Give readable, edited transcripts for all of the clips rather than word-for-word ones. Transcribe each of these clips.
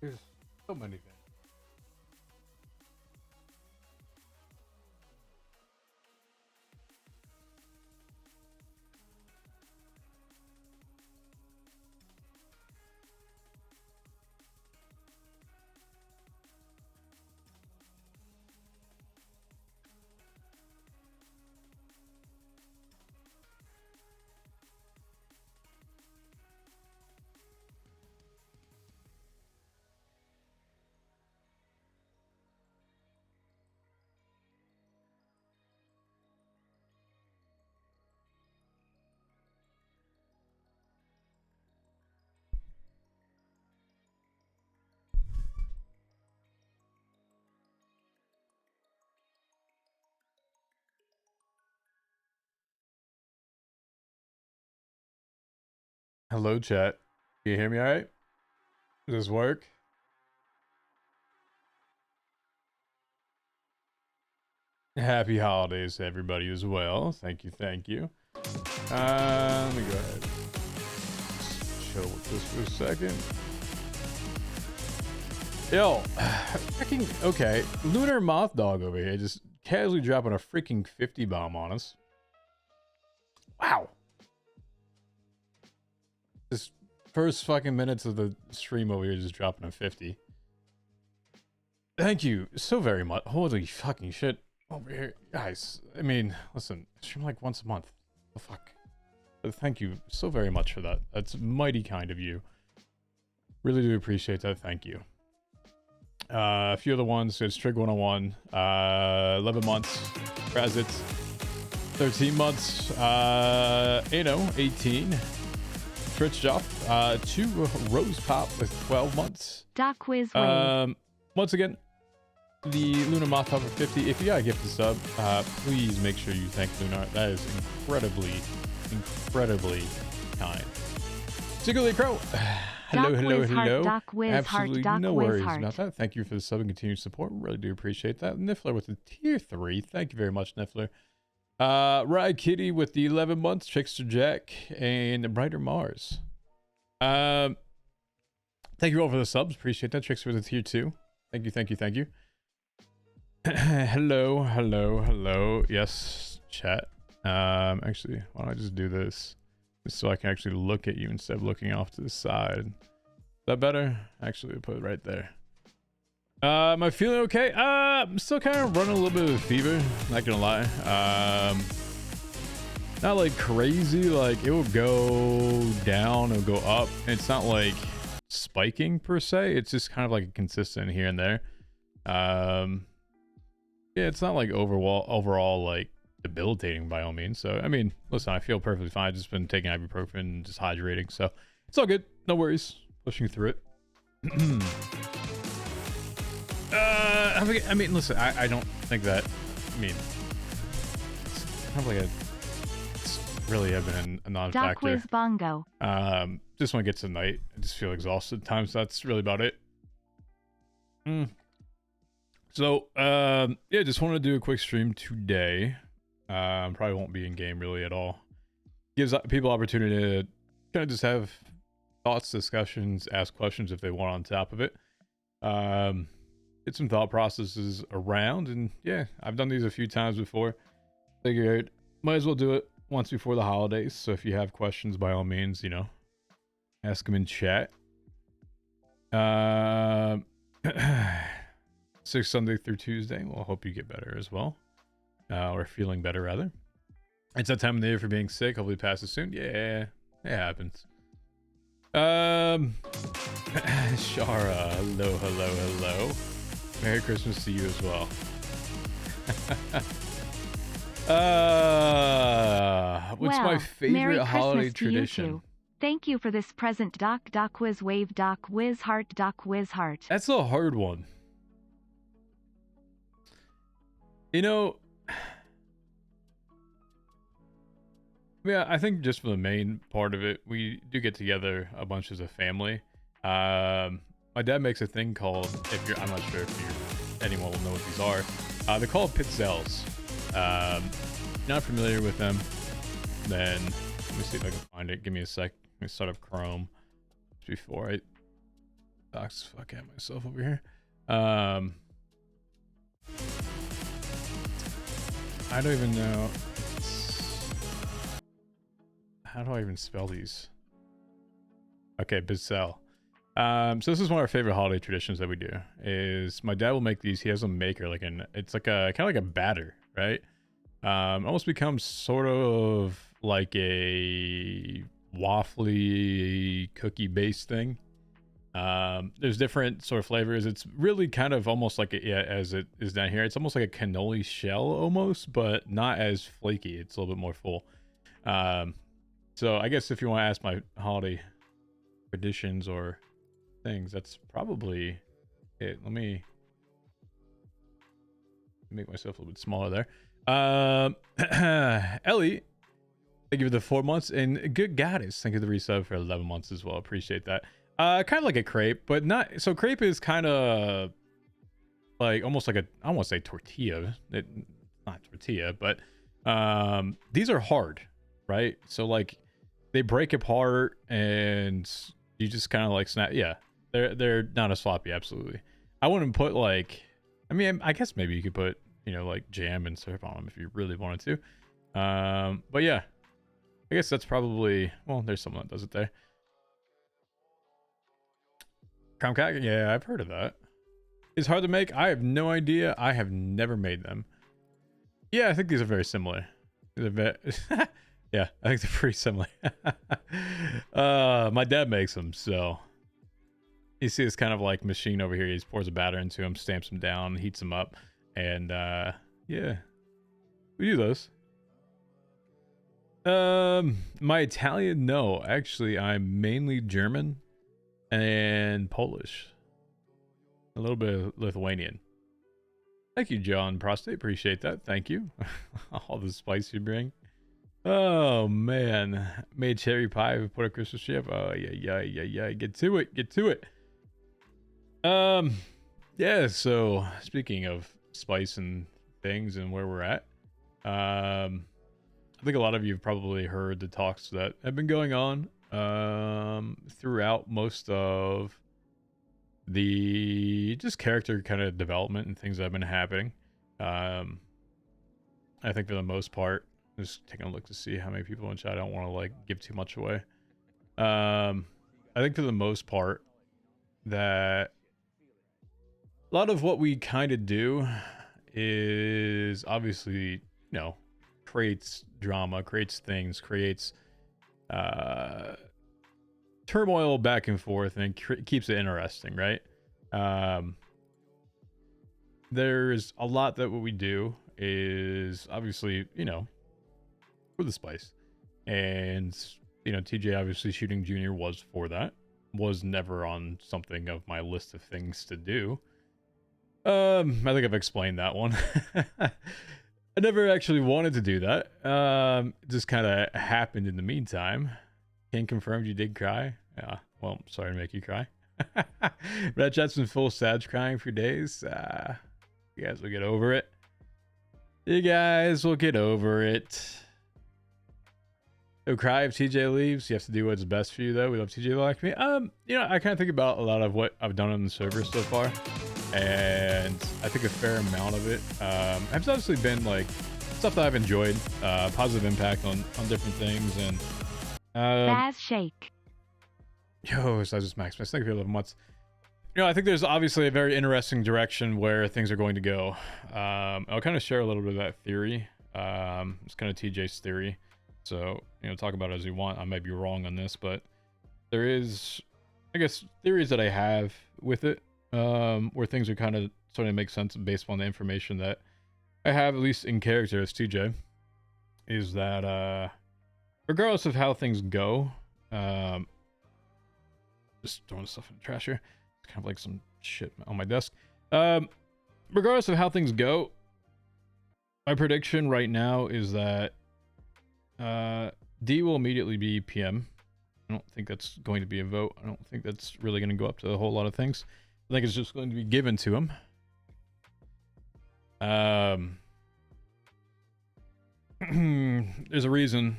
There's so many things. Hello, chat. Can you hear me all right? Does this work? Happy holidays to everybody as well. Thank you, thank you. Let me go ahead. Just chill with this for a second. Yo, freaking okay. Lunar Moth Dog over here just casually dropping a freaking 50 bomb on us. Wow. This first fucking minutes of the stream over here just dropping a 50. Thank you so very much. Holy fucking shit. Over here, guys. I mean, listen, I stream like once a month. The fuck. But thank you so very much for that. That's mighty kind of you. Really do appreciate that. Thank you. A few other ones. It's Trig 101. 11 months. Razit. 13 months. 18. Twitch Job. 2 Rose Pop with 12 months. DocWizard. Once again, the Lunar Moth over 50. If you got a gift to sub, please make sure you thank Lunar. That is incredibly kind. Particularly Crow. Hello. Absolutely no worries about that. Thank you for the sub and continued support. Really do appreciate that. Niffler with the tier 3. Thank you very much, Niffler. Rye Kitty with the 11 months. Trickster Jack and Brighter Mars. Thank you all for the subs. Appreciate that. Trickster with the tier 2. Thank you. Hello. Yes, chat. Actually, why don't I just do this? Just so I can actually look at you instead of looking off to the side. Is that better? Actually, I'll put it right there. Am I feeling okay? I'm still kind of running a little bit of a fever, not gonna lie. Not like crazy, like it will go down, it'll go up. It's not like spiking per se, it's just kind of like a consistent here and there. Yeah, it's not like overall like debilitating by all means. So I mean, listen, I feel perfectly fine. I've just been taking ibuprofen and just hydrating, so it's all good. No worries. Pushing through it. I mean, listen, I don't think that. I mean, it's kind of like it's really have been a non-factor. Bongo. Just when it gets to night, I just feel exhausted at times. That's really about it. So, yeah, just wanted to do a quick stream today. Probably won't be in game really at all. Gives people opportunity to kind of just have thoughts, discussions, ask questions if they want on top of it. Get some thought processes around, and yeah, I've done these a few times before. Figured might as well do it once before the holidays. So if you have questions, by all means, you know, ask them in chat. 6 Sunday through Tuesday. Well, hope you get better as well, or feeling better rather. It's that time of the year for being sick. Hopefully, it passes soon. Yeah, it happens. Shara, hello. Merry Christmas to you as well. What's my favorite holiday tradition? Thank you for this present, DocWiz Wave, DocWiz Heart, DocWiz Heart. That's a hard one. You know, yeah, I think just for the main part of it, we do get together a bunch as a family. My dad makes a thing called, I'm not sure if anyone will know what these are. They're called pizzelles. Not familiar with them, then let me see if I can find it. Give me a sec. Let me start up Chrome before Docs fuck at myself over here. I don't even know. How do I even spell these? Okay, Bizel. So this is one of our favorite holiday traditions that we do. Is my dad will make these. He has a maker, like it's like a kind of like a batter, right? Almost becomes sort of like a waffly cookie based thing. There's different sort of flavors. It's really kind of almost like as it is down here. It's almost like a cannoli shell almost, but not as flaky. It's a little bit more full. So I guess if you want to ask my holiday traditions or things, that's probably it. Let me make myself a little bit smaller there. Ellie, thank you for the 4 months, and good goddess, thank you for the resub for 11 months as well. Appreciate that. Kind of like a crepe, but not so. Crepe is kind of like almost like I don't want to say tortilla. Not tortilla, but these are hard, right? So like they break apart and you just kind of like snap. Yeah, they're not as sloppy. Absolutely. I wouldn't put like, I mean, I guess maybe you could put, you know, like jam and syrup on them if you really wanted to. But yeah, I guess that's probably, well, there's someone that does it there. Crown Cat, yeah, I've heard of that. It's hard to make. I have no idea. I have never made them. Yeah, I think these are very similar. Yeah, I think they're pretty similar. My dad makes them, so you see this kind of like machine over here. He just pours a batter into them, stamps them down, heats them up, and yeah, we do those. My Italian, no, actually, I'm mainly German and Polish, a little bit of Lithuanian. Thank you, John Prostate. Appreciate that. Thank you. All the spice you bring. Oh man, made cherry pie with put a Christmas chip. Oh yeah. Get to it. Get to it. Yeah. So speaking of spice and things and where we're at, I think a lot of you have probably heard the talks that have been going on throughout most of the just character kind of development and things that have been happening. I think for the most part, just taking a look to see how many people in chat. I don't want to like give too much away. I think for the most part that a lot of what we kind of do is obviously, you know, creates drama, creates things, creates turmoil back and forth, and keeps it interesting, right? There's a lot that what we do is obviously, you know, for the spice, and you know, TJ obviously shooting junior was for that. Was never on something of my list of things to do. I think I've explained that one. I never actually wanted to do that. It just kind of happened in the meantime. Can confirm you did cry. Yeah, well, sorry to make you cry. Red chat's been full sad crying for days. You guys will get over it. You guys will get over it. You'll cry if TJ leaves. You have to do what's best for you, though. We love TJ like me. You know, I kind of think about a lot of what I've done on the server so far, and I think a fair amount of it has obviously been like stuff that I've enjoyed, positive impact on different things, and Baz Shake. Yo, so I just maxed my snake for 11 months. You know, I think there's obviously a very interesting direction where things are going to go. I'll kind of share a little bit of that theory. It's kind of TJ's theory. So, you know, talk about it as you want. I might be wrong on this, but there is, I guess, theories that I have with it, where things are kind of starting to make sense based on the information that I have, at least in character as TJ, is that, regardless of how things go, just throwing stuff in the trash here. It's kind of like some shit on my desk. Regardless of how things go, my prediction right now is that D will immediately be PM. I don't think that's going to be a vote. I don't think that's really going to go up to a whole lot of things. I think it's just going to be given to him. There's a reason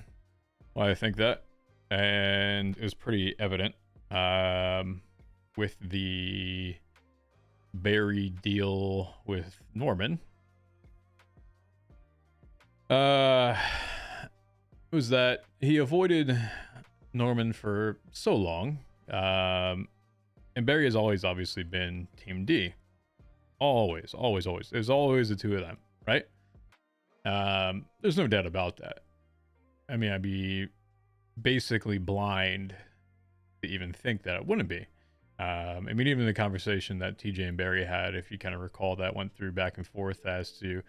why I think that, and it was pretty evident. with the Barry deal with Norman was that he avoided Norman for so long. And Barry has always obviously been Team D. Always. There's always the two of them, right? There's no doubt about that. I mean, I'd be basically blind to even think that it wouldn't be. I mean, even the conversation that TJ and Barry had, if you kind of recall, that went through back and forth as to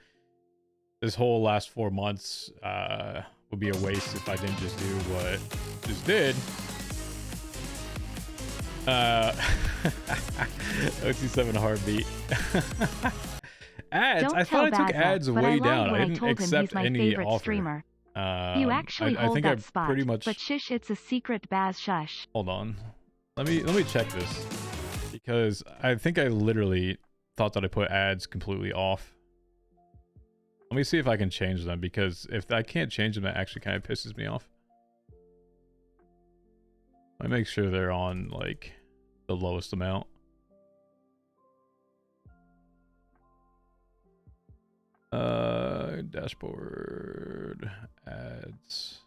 this whole last 4 months would be a waste if I didn't just do what just did. OT7 heartbeat. Ads. I thought I took ads way down. I didn't accept any offer. Streamer. You actually I hold think that I spot, pretty much. but shush, it's a secret, Baz. Shush. Hold on. Let me check this, because I think I literally thought that I put ads completely off. Let me see if I can change them, because if I can't change them, that actually kind of pisses me off. Let me make sure they're on like the lowest amount. Dashboard ads.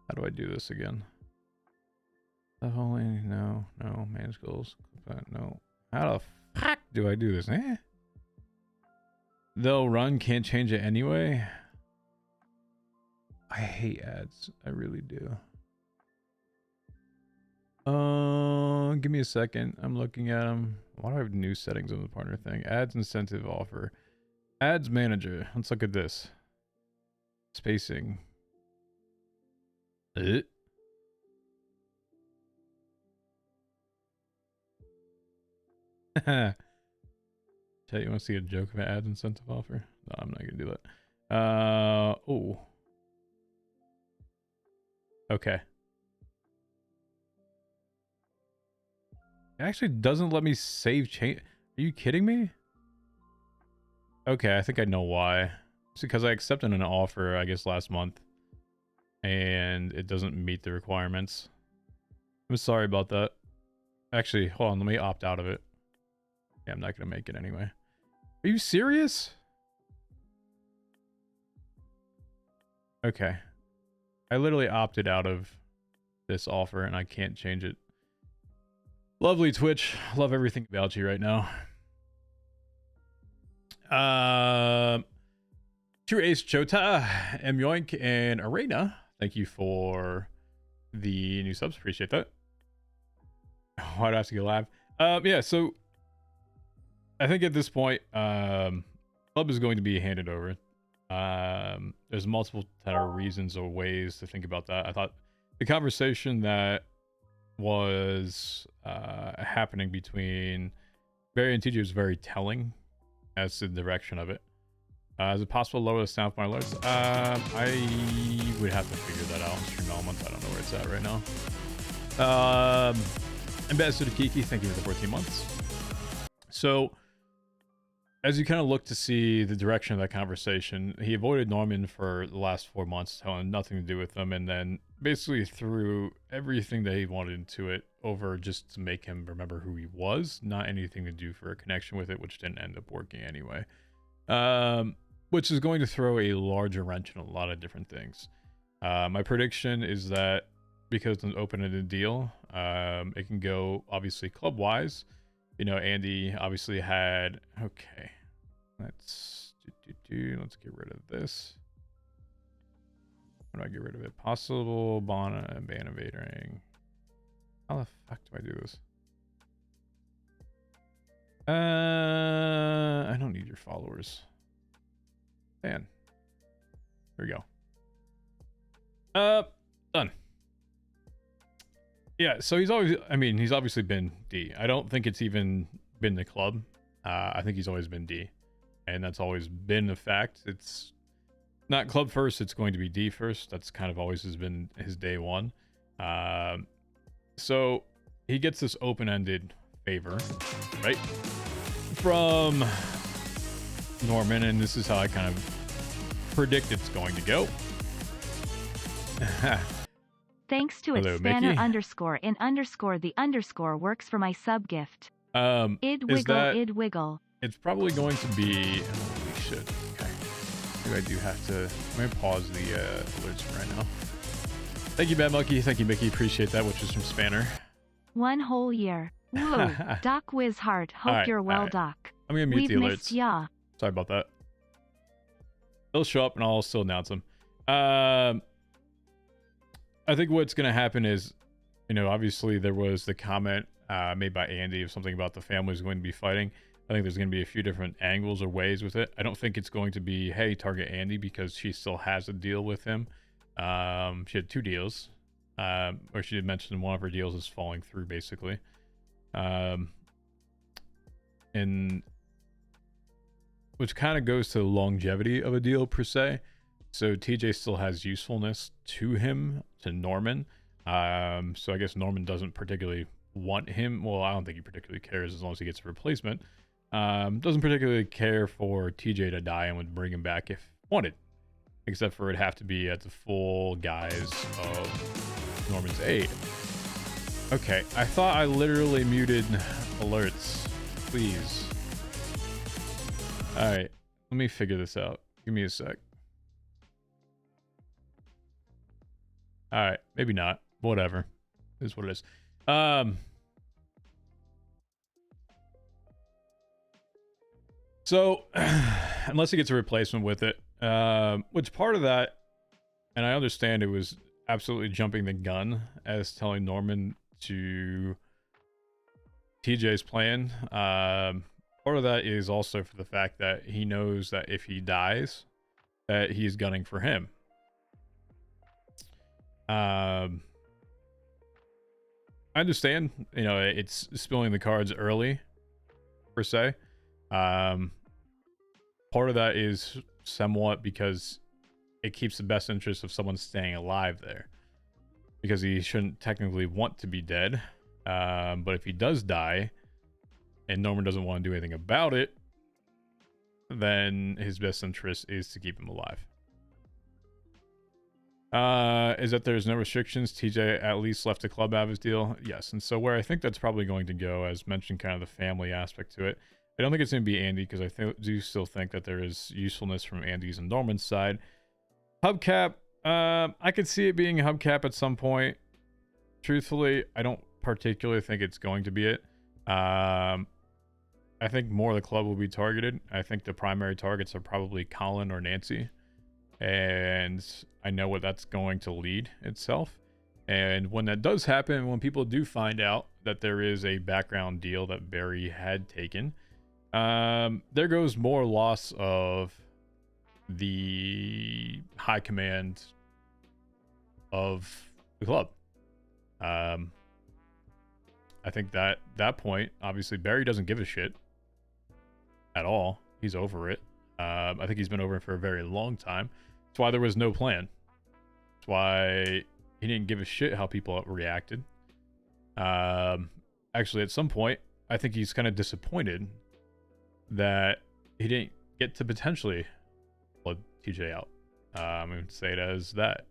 How do I do this again? Only no manage goals. No. How the fuck do I do this? They'll run, can't change it anyway. I hate ads. I really do. Give me a second. I'm looking at them. Why do I have new settings on the partner thing? Ads incentive offer. Ads manager. Let's look at this. Spacing. Chat, you want to see a joke about ads incentive offer? No, I'm not gonna do that. Oh. Okay. It actually doesn't let me save change. Are you kidding me? Okay, I think I know why. It's because I accepted an offer, I guess, last month, and it doesn't meet the requirements. I'm sorry about that. Actually, hold on, let me opt out of it. Yeah, I'm not gonna make it anyway. Are you serious? Okay. I literally opted out of this offer and I can't change it. Lovely Twitch. Love everything about you right now. True Ace Chota, M Yoink, and Arena. Thank you for the new subs. Appreciate that. Why'd I have to go live? Yeah, so I think at this point, club is going to be handed over. There's multiple reasons or ways to think about that. I thought the conversation that was happening between Barry and TJ was very telling as to the direction of it. Is it possible to lower the sound for my alerts? I would have to figure that out on stream elements. I don't know where it's at right now. Ambassador Kiki, thank you for the 14 months. So, as you kind of look to see the direction of that conversation, he avoided Norman for the last 4 months, telling him nothing to do with them, and then basically threw everything that he wanted into it over just to make him remember who he was, not anything to do for a connection with it, which didn't end up working anyway. Which is going to throw a larger wrench in a lot of different things. My prediction is that because it's an open-ended deal, it can go obviously club-wise. You know, Andy obviously had, okay, let's get rid of this. How do I get rid of it? Possible ban evading. How the fuck do I do this? I don't need your followers. Man. There we go. Done. Yeah, so he's obviously been D. I don't think it's even been the club. I think he's always been D. And that's always been a fact. It's not club first, it's going to be D first. That's kind of always has been his day one. So he gets this open-ended favor, right? From Norman, and this is how I kind of predict it's going to go. Thanks to it, Hello, spanner Mickey. underscore in underscore the underscore works for my sub gift. Id Is wiggle, that... id wiggle. It's probably going to be... Holy shit. Okay. Maybe I do have to... Let me pause the alerts right now. Thank you, Bad Monkey. Thank you, Mickey. Appreciate that, which is from Spanner. 1 whole year. Woo. DocWizard. Hope Alright, you're well, alright. Doc. I'm gonna mute We've the missed alerts. ya. Sorry about that. They'll show up and I'll still announce them. I think what's gonna happen is, you know, obviously there was the comment made by Andy of something about the family's going to be fighting. I think there's going to be a few different angles or ways with it. I don't think it's going to be, hey, target Andy, because she still has a deal with him. She had 2 deals, or she did mention one of her deals is falling through, basically. And which kind of goes to the longevity of a deal, per se. So TJ still has usefulness to him, to Norman. So I guess Norman doesn't particularly want him. Well, I don't think he particularly cares as long as he gets a replacement. Doesn't particularly care for TJ to die and would bring him back if wanted. Except for it'd have to be at the full guise of Norman's aid. Okay, I thought I literally muted alerts. Please. Alright, let me figure this out. Give me a sec. Alright, maybe not. Whatever. It is what it is. So, unless he gets a replacement with it, which part of that, and I understand it was absolutely jumping the gun as telling Norman to TJ's plan. Part of that is also for the fact that he knows that if he dies, that he's gunning for him. I understand, you know, it's spilling the cards early, per se. Part of that is somewhat because it keeps the best interest of someone staying alive there. Because he shouldn't technically want to be dead. But if he does die, and Norman doesn't want to do anything about it, then his best interest is to keep him alive. Is that there's no restrictions. TJ at least left the club out of his deal. Yes, and so where I think that's probably going to go, as mentioned, kind of the family aspect to it. I don't think it's going to be Andy, because I do still think that there is usefulness from Andy's and Norman's side. Hubcap, I could see it being hubcap at some point. Truthfully, I don't particularly think it's going to be it. I think more of the club will be targeted. I think the primary targets are probably Colin or Nancy. And I know what that's going to lead itself. And when that does happen, when people do find out that there is a background deal that Barry had taken, there goes more loss of the high command of the club. I think that point, obviously Barry doesn't give a shit at all. He's over it. I think he's been over it for a very long time. That's why there was no plan. That's why he didn't give a shit how people reacted. Actually, at some point, I think he's kind of disappointed that he didn't get to potentially blood TJ out. I'm going to say it as that.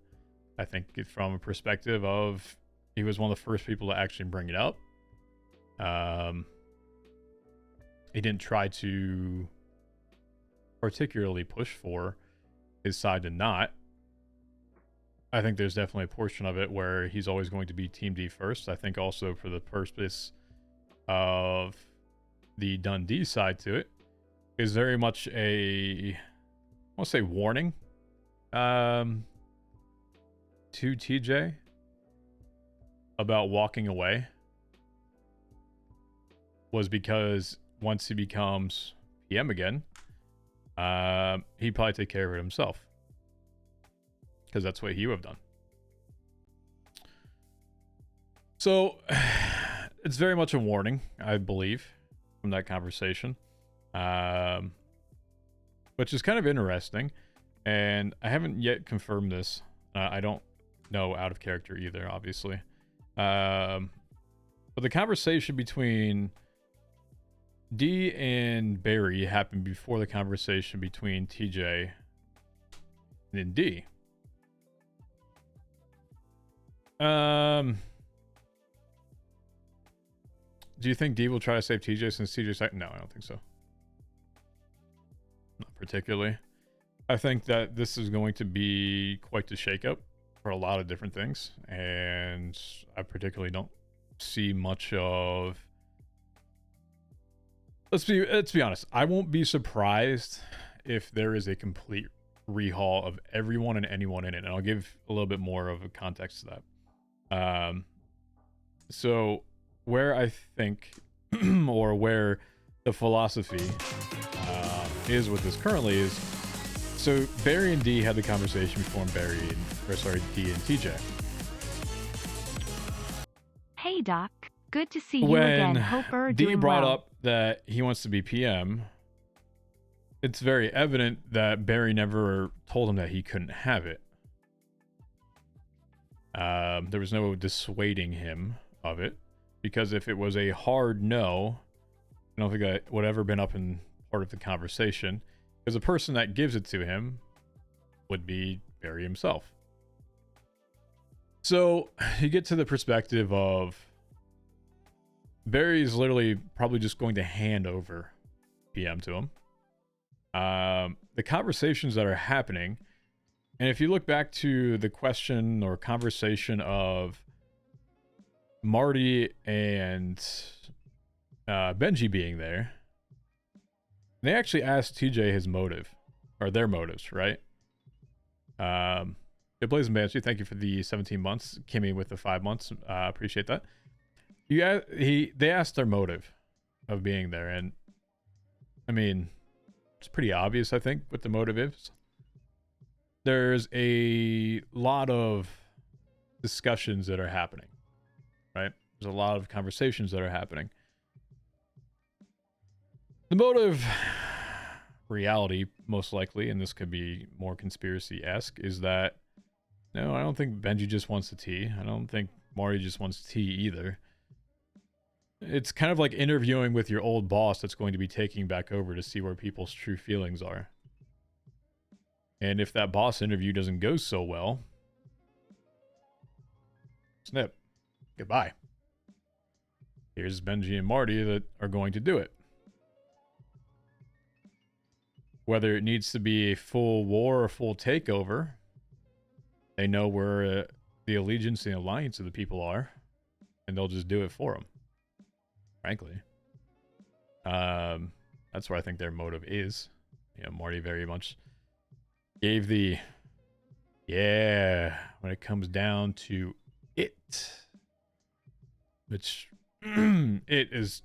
I think from a perspective of he was one of the first people to actually bring it up. He didn't try to particularly push for his side to not. I think there's definitely a portion of it where he's always going to be Team D first. I think also for the purpose of the Dundee side to it is very much a, I want to say, warning to TJ about walking away, was because once he becomes PM again, he'd probably take care of it himself, because that's what he would have done. So it's very much a warning, I believe, from that conversation, which is kind of interesting. And I haven't yet confirmed this. I don't know out of character either, obviously. But the conversation between D and Barry happened before the conversation between TJ and D. Do you think D will try to save TJ since TJ's like, no, I don't think so. Not particularly. I think that this is going to be quite the shakeup for a lot of different things, and I particularly don't see much of. Let's be honest. I won't be surprised if there is a complete rehaul of everyone and anyone in it, and I'll give a little bit more of a context to that. So where I think, or where the philosophy is with this currently is, so Barry and D had the conversation before D and TJ. Hey Doc, good to see you again. Hope you're D doing brought well. up that he wants to be PM, it's very evident that Barry never told him that he couldn't have it. There was no dissuading him of it, because if it was a hard no, I don't think that would ever been up in part of the conversation, because the person that gives it to him would be Barry himself. So you get to the perspective of Barry's literally probably just going to hand over PM to him. The conversations that are happening, and if you look back to the question or conversation of Marty and Benji being there, they actually asked TJ his motive, or their motives, right? Good Blazing Banshee, thank you for the 17 months. Kimmy with the 5 months, appreciate that. They asked their motive of being there, and I mean, it's pretty obvious, I think, what the motive is. There's a lot of discussions that are happening, right? There's a lot of conversations that are happening. The motive, reality, most likely, and this could be more conspiracy-esque, is that, no, I don't think Benji just wants the tea. I don't think Marty just wants tea either. It's kind of like interviewing with your old boss that's going to be taking back over to see where people's true feelings are. And if that boss interview doesn't go so well, snip. Goodbye. Here's Benji and Marty that are going to do it. Whether it needs to be a full war or full takeover, they know where the allegiance and alliance of the people are, and they'll just do it for them. Frankly, that's where I think their motive is. You know, Marty very much gave the, yeah, when it comes down to it, which it is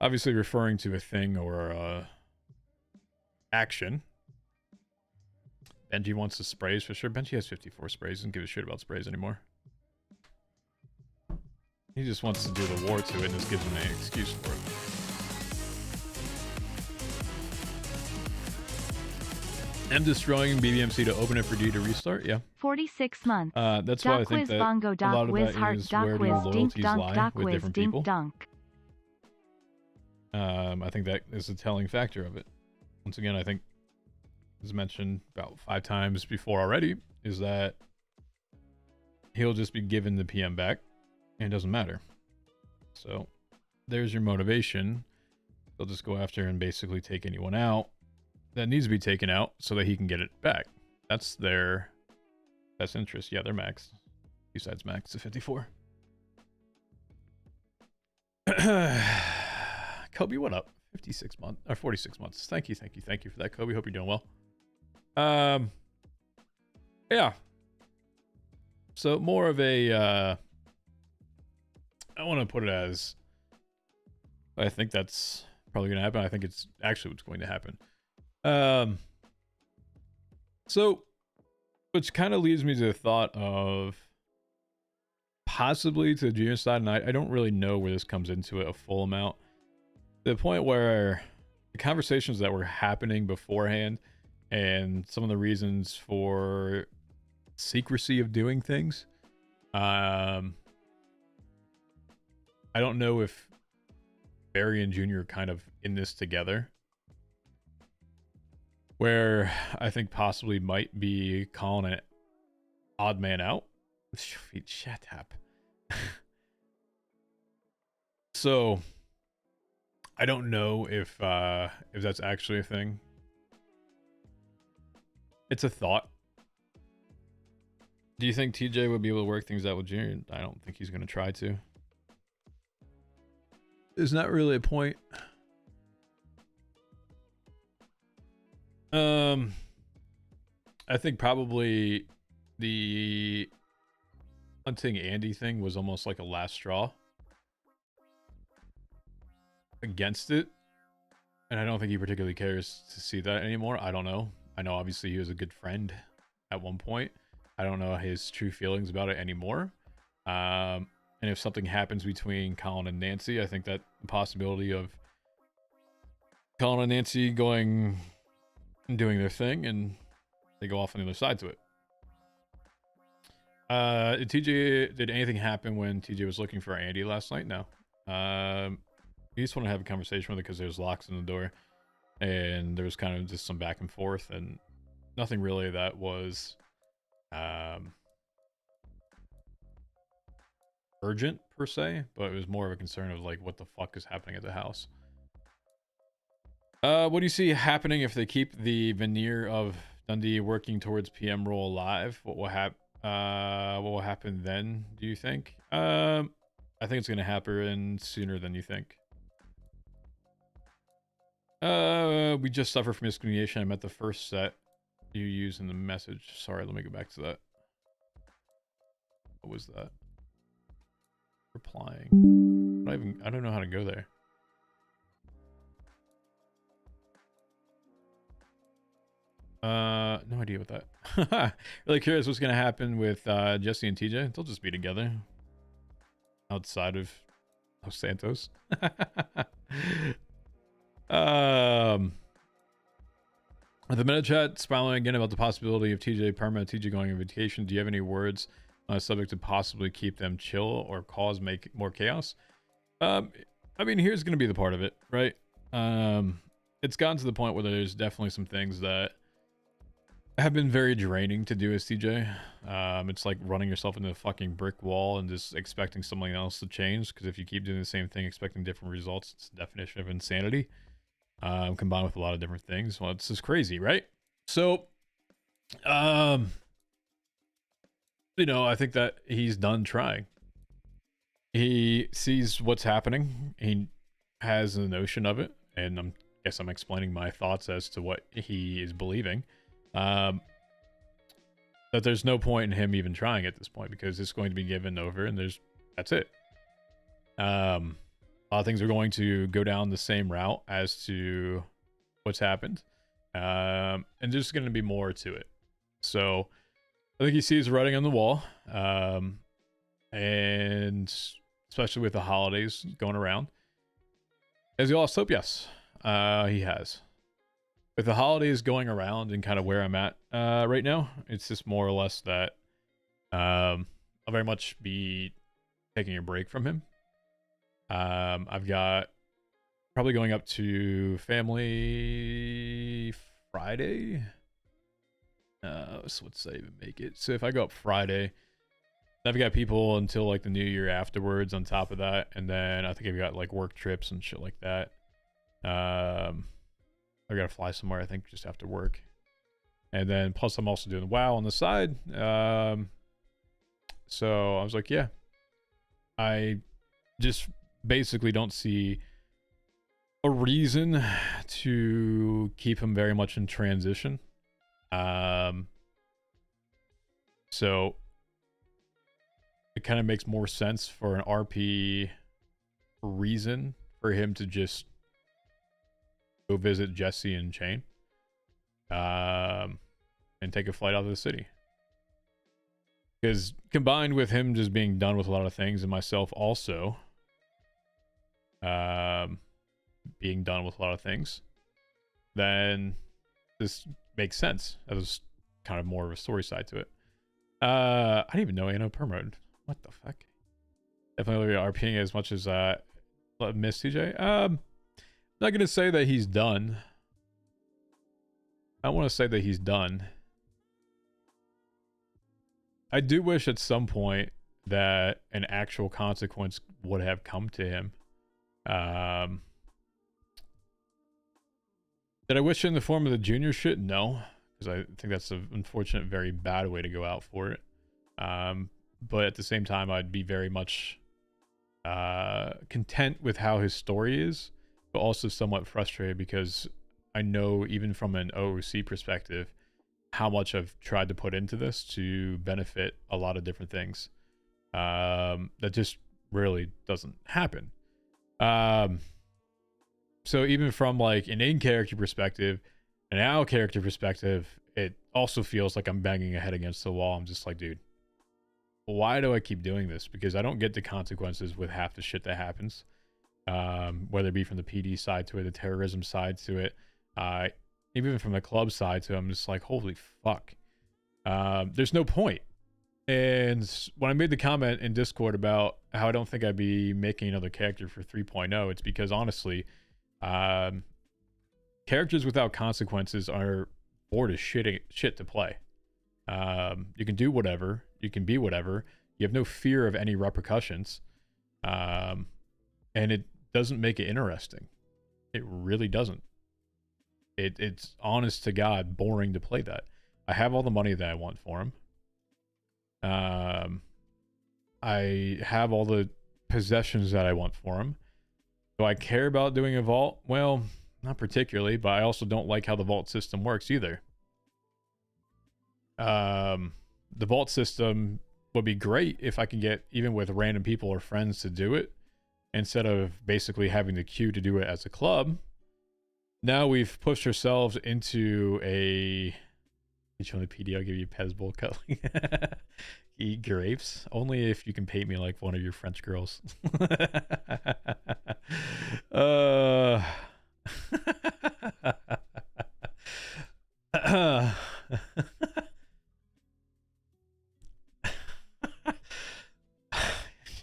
obviously referring to a thing or a action. Benji wants the sprays for sure. Benji has 54 sprays, doesn't give a shit about sprays anymore. He just wants to do the war to it, and this gives him an excuse for it. I'm destroying BBMC to open it for D to restart. Yeah. 46 months. That's why I think that bongo, a lot of whiz, that heart, is where do loyalties lie with different people. Dunk. I think that is a telling factor of it. Once again, I think, as mentioned about 5 times before already, is that he'll just be given the PM back. And it doesn't matter. So there's your motivation. They'll just go after and basically take anyone out that needs to be taken out so that he can get it back. That's their best interest. Yeah, they're max. Besides max to 54. Kobe, what up? 56 months or 46 months. Thank you for that, Kobe. Hope you're doing well. Yeah. So more of a I want to put it as, I think that's probably going to happen. I think it's actually what's going to happen. So, which kind of leads me to the thought of possibly to the junior side, and I don't really know where this comes into it a full amount. To the point where the conversations that were happening beforehand and some of the reasons for secrecy of doing things, I don't know if Barry and Junior are kind of in this together, where I think possibly might be calling it odd man out, Shut up. So I don't know if that's actually a thing. It's a thought. Do you think TJ would be able to work things out with Junior? I don't think he's going to try to. There's not really a point. I think probably the hunting Andy thing was almost like a last straw against it. And I don't think he particularly cares to see that anymore. I don't know. I know obviously he was a good friend at one point. I don't know his true feelings about it anymore. And if something happens between Colin and Nancy, I think that the possibility of Colin and Nancy going and doing their thing and they go off on the other side to it. Did anything happen when TJ was looking for Andy last night? No. He just wanted to have a conversation with her because there's locks in the door and there was kind of just some back and forth and nothing really that was urgent per se, but it was more of a concern of like what the fuck is happening at the house. What do you see happening if they keep the veneer of Dundee working towards PM role alive? What will happen then, do you think? I think it's gonna happen sooner than you think. We just suffered from miscommunication. I meant the first set you use in the message. Sorry, let me go back to that. What was that? Replying. I don't know how to go there. No idea what that. Really curious what's gonna happen with Jesse and TJ. They'll just be together outside of Los Santos. The meta chat spiraling again about the possibility of TJ going on vacation. Do you have any words on a subject to possibly keep them chill or make more chaos? I mean, here's gonna be the part of it, right? It's gotten to the point where there's definitely some things that have been very draining to do as TJ. It's like running yourself into a fucking brick wall and just expecting something else to change, because if you keep doing the same thing expecting different results, it's the definition of insanity. Combined with a lot of different things. Well, it's just crazy, right? So I think that he's done trying. He sees what's happening. He has a notion of it, and I guess I'm explaining my thoughts as to what he is believing. That there's no point in him even trying at this point because it's going to be given over and that's it. A lot of things are going to go down the same route as to what's happened. And there's going to be more to it. So I think he sees writing on the wall. And especially with the holidays going around. Has he lost hope? Yes, he has. With the holidays going around and kind of where I'm at right now, it's just more or less that I'll very much be taking a break from him. I've got probably going up to family Friday. So let's say even make it. So if I go up Friday, I've got people until like the new year afterwards on top of that. And then I think I've got like work trips and shit like that. I gotta fly somewhere, I think, just after work. And then plus I'm also doing WoW on the side. So I was like, yeah. I just basically don't see a reason to keep him very much in transition. So it kind of makes more sense for an RP reason for him to just go visit Jesse and Chain, and take a flight out of the city. Because combined with him just being done with a lot of things, and myself also being done with a lot of things, then this makes sense. That was kind of more of a story side to it. I didn't even know Anno Permode. What the fuck? Definitely RPing as much as miss TJ. Not gonna say that he's done. I don't want to say that he's done. I do wish at some point that an actual consequence would have come to him. Did I wish it in the form of the junior shit? No, because I think that's an unfortunate, very bad way to go out for it. But at the same time, I'd be very much content with how his story is, but also somewhat frustrated because I know, even from an OOC perspective, how much I've tried to put into this to benefit a lot of different things. That just really doesn't happen. So even from like an in-character perspective, an out-character perspective, it also feels like I'm banging a head against the wall. I'm just like, dude, why do I keep doing this? Because I don't get the consequences with half the shit that happens. Whether it be from the PD side to it, the terrorism side to it, even from the club side to it, I'm just like, holy fuck. There's no point. And when I made the comment in Discord about how I don't think I'd be making another character for 3.0, it's because honestly, characters without consequences are bored as shit to play. You can do whatever, you can be whatever, you have no fear of any repercussions, and it doesn't make it interesting. It really doesn't. It's honest to God boring to play that. I have all the money that I want for him. I have all the possessions that I want for him. Do I care about doing a vault? Well, not particularly, but I also don't like how the vault system works either. The vault system would be great if I can get, even with random people or friends, to do it, instead of basically having the queue to do it as a club. Now we've pushed ourselves into a... Each on the PD, I'll give you Pez Bowl cutting. Eat grapes. Only if you can paint me like one of your French girls.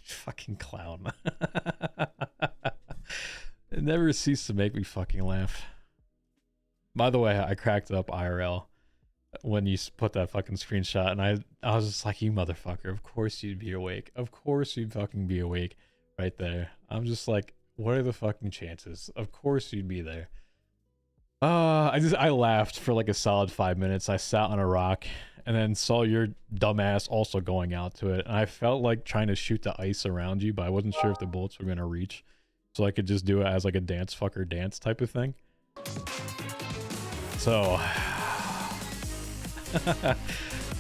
Fucking clown. It never ceased to make me fucking laugh. By the way, I cracked up IRL when you put that fucking screenshot, and I was just like, you motherfucker, of course you'd be awake. Of course you'd fucking be awake right there. I'm just like, what are the fucking chances? Of course you'd be there. I laughed for like a solid 5 minutes. I sat on a rock and then saw your dumbass also going out to it, and I felt like trying to shoot the ice around you, but I wasn't sure if the bullets were gonna reach, so I could just do it as like a dance fucker dance type of thing. So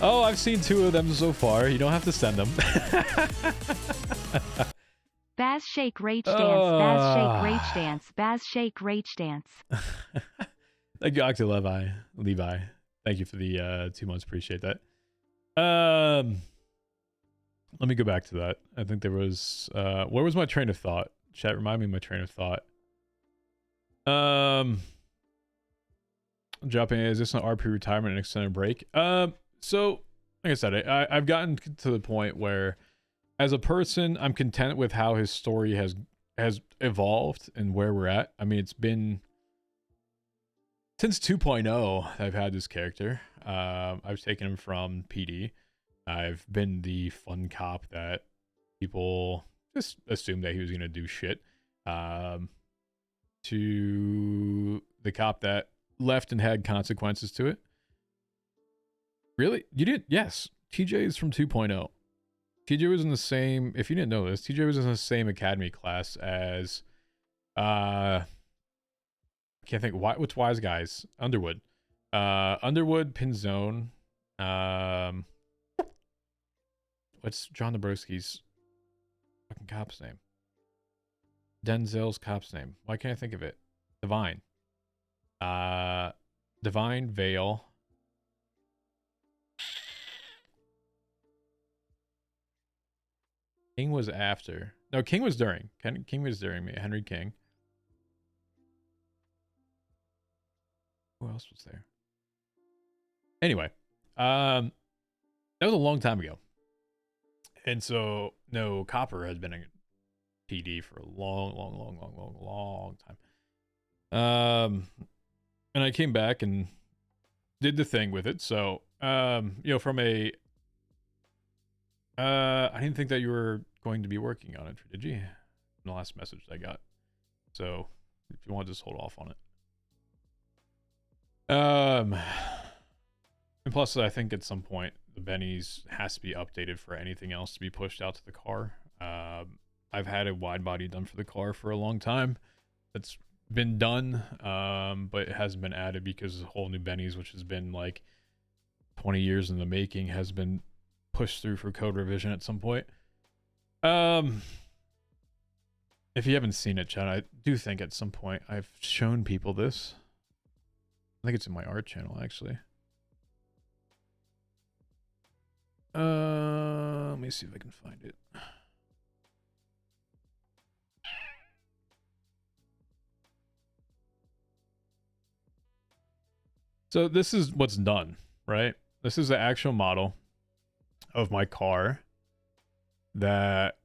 oh, I've seen 2 of them so far. You don't have to send them. Baz shake rage dance, Baz shake rage dance, Baz shake rage dance. Thank you, Octa Levi. Thank you for the 2 months. Appreciate that. Let me go back to that. I think there was where was my train of thought? Chat, remind me of my train of thought. Dropping, is this an RP retirement and extended break? So like I said, I've gotten to the point where as a person, I'm content with how his story has evolved and where we're at. I mean, it's been since 2.0 I've had this character. I've taken him from PD. I've been the fun cop that people just assumed that he was gonna do shit, to the cop that left and had consequences to it. Really? You didn't? Yes. TJ is from 2.0. TJ was in the same, if you didn't know this, TJ was in the same academy class as I can't think what's Wise Guys? Underwood. Underwood, Pinzone. What's John Dabrowski's fucking cop's name? Denzel's cop's name. Why can't I think of it? Divine. Divine, Vale. King was after. No, King was during. King was during me. Henry King. Who else was there? Anyway, that was a long time ago. And so, no, Copper has been a PD for a long time. And I came back and did the thing with it. So, you know, from a I didn't think that you were going to be working on it, did you? In the last message I got. So if you want to just hold off on it. And plus I think at some point the Benny's has to be updated for anything else to be pushed out to the car. I've had a wide body done for the car for a long time. It's been done, but it hasn't been added because the whole new Benny's, which has been like 20 years in the making, has been pushed through for code revision at some point. If you haven't seen it, Chad, I do think at some point I've shown people this. I think it's in my art channel, actually. Let me see if I can find it. So this is what's done, right? This is the actual model of my car that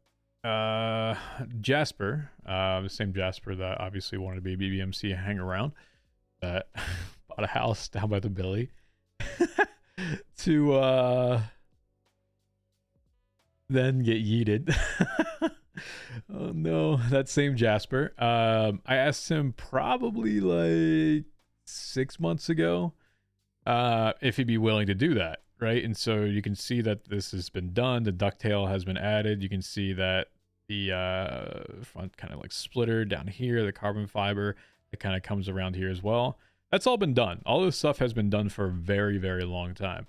Jasper, the same Jasper that obviously wanted to be a BBMC and hang around, that bought a house down by the Billy to then get yeeted. Oh no, that same Jasper. I asked him probably like 6 months ago if he'd be willing to do that, right? And so you can see that this has been done. The ducktail has been added. You can see that the front kind of like splitter down here, the carbon fiber, it kind of comes around here as well. That's all been done. All this stuff has been done for a very, very long time.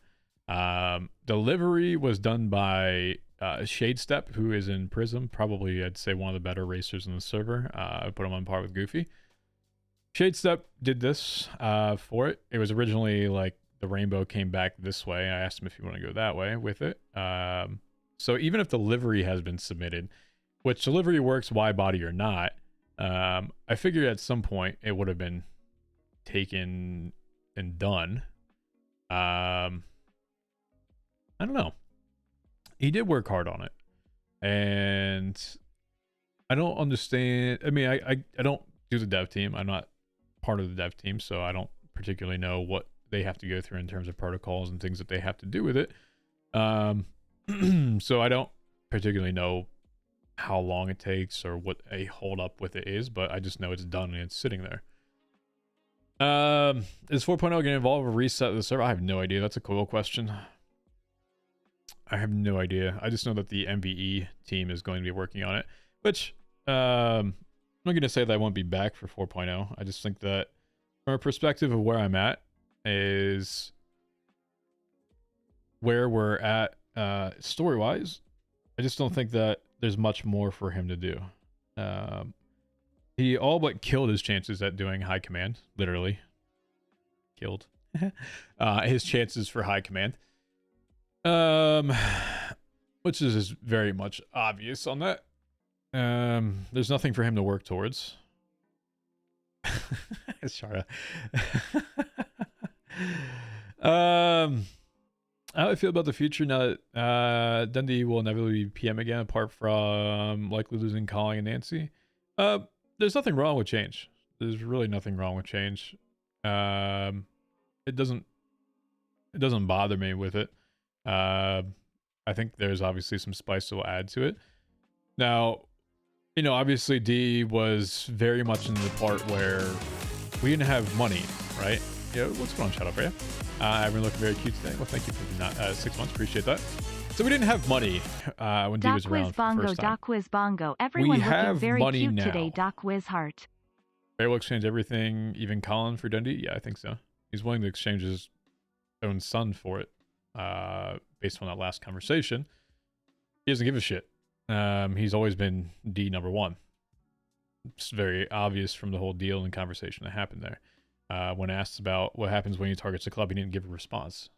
Delivery was done by Shade Step, who is in Prism, probably I'd say one of the better racers in the server. I put him on par with Goofy. Shade Step did this for it. It was originally like the rainbow came back this way. I asked him if he wanted to go that way with it. So even if delivery has been submitted, which delivery works wide body or not, I figured at some point it would have been taken and done. I don't know. He did work hard on it, and I don't understand. I mean, I don't do the dev team. I'm not part of the dev team, so I don't particularly know what they have to go through in terms of protocols and things that they have to do with it. So I don't particularly know how long it takes or what a hold up with it is, but I just know it's done and it's sitting there. Is 4.0 going to involve a reset of the server? I have no idea. That's a cool question. I have no idea. I just know that the MVE team is going to be working on it, which I'm not going to say that I won't be back for 4.0. I just think that from a perspective of where I'm at is where we're at story-wise. I just don't think that there's much more for him to do. He all but killed his chances at doing high command, literally. Killed. His chances for high command. Which is very much obvious on that. There's nothing for him to work towards. Shara. How do I feel about the future now that Dundee will inevitably be PM again, apart from likely losing Colin and Nancy? There's nothing wrong with change. There's really nothing wrong with change. It doesn't bother me with it. I think there's obviously some spice that will add to it. Now, you know, obviously D was very much in the part where we didn't have money, right? Yeah, what's going on, Shadow for you? Everyone looking very cute today. Well, thank you for not 6 months. Appreciate that. So we didn't have money when D was around for the first time. DocWiz Bongo. Everyone looking very cute now. today. DocWiz Heart. Barry will exchange everything, even Colin, for Dundee? Yeah, I think so. He's willing to exchange his own son for it, based on that last conversation. He doesn't give a shit. He's always been D number one. It's very obvious from the whole deal and conversation that happened there. When asked about what happens when he targets the club, he didn't give a response.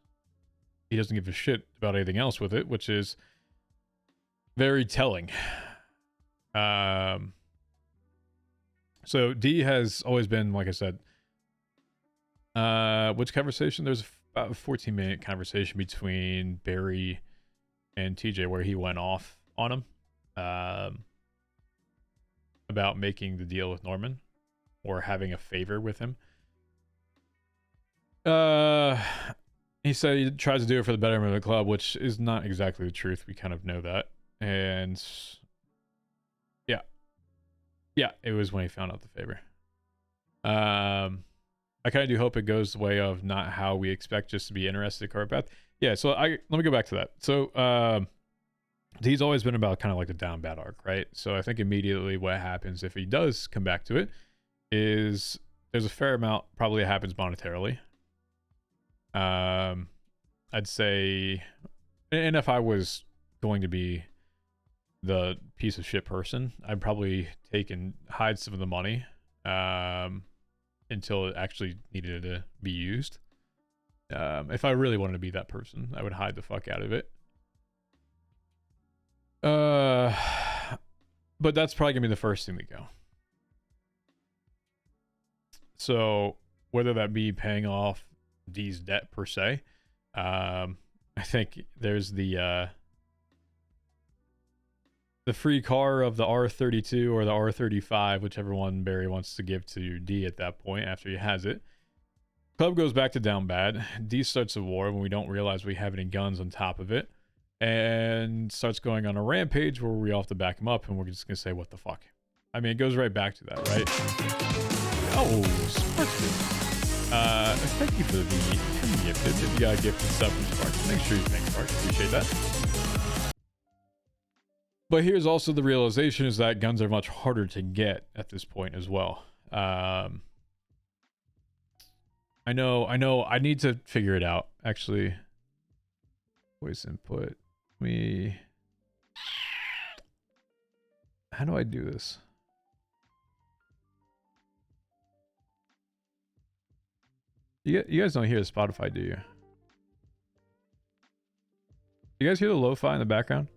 He doesn't give a shit about anything else with it, which is very telling. So D has always been, like I said, which conversation? There's about a 14-minute conversation between Barry and TJ where he went off on him about making the deal with Norman or having a favor with him. He said he tries to do it for the betterment of the club, which is not exactly the truth. We kind of know that. And yeah, it was when he found out the favor. I kind of do hope it goes the way of not how we expect, just to be interested in career path. Yeah, so let me go back to that. So he's always been about kind of like the down bad arc, right? So I think immediately what happens if he does come back to it is there's a fair amount probably happens monetarily. I'd say, and if I was going to be the piece of shit person, I'd probably take and hide some of the money until it actually needed to be used. If I really wanted to be that person, I would hide the fuck out of it. But that's probably gonna be the first thing to go. So whether that be paying off D's debt per se, I think there's the free car of the R32 or the R35, whichever one Barry wants to give to D at that point after he has it. Club goes back to down bad. D starts a war when we don't realize we have any guns on top of it, and starts going on a rampage where we all have to back him up, and we're just gonna say, what the fuck? I mean, it goes right back to that, right? Oh, Sparks. Thank you for the gift. If you got a gift and stuff from Sparks, make sure you thank Sparks. Appreciate that. But here's also the realization is that guns are much harder to get at this point as well. I know, I need to figure it out, actually. Voice input. How do I do this? You guys don't hear the Spotify, do you? You guys hear the lo-fi in the background?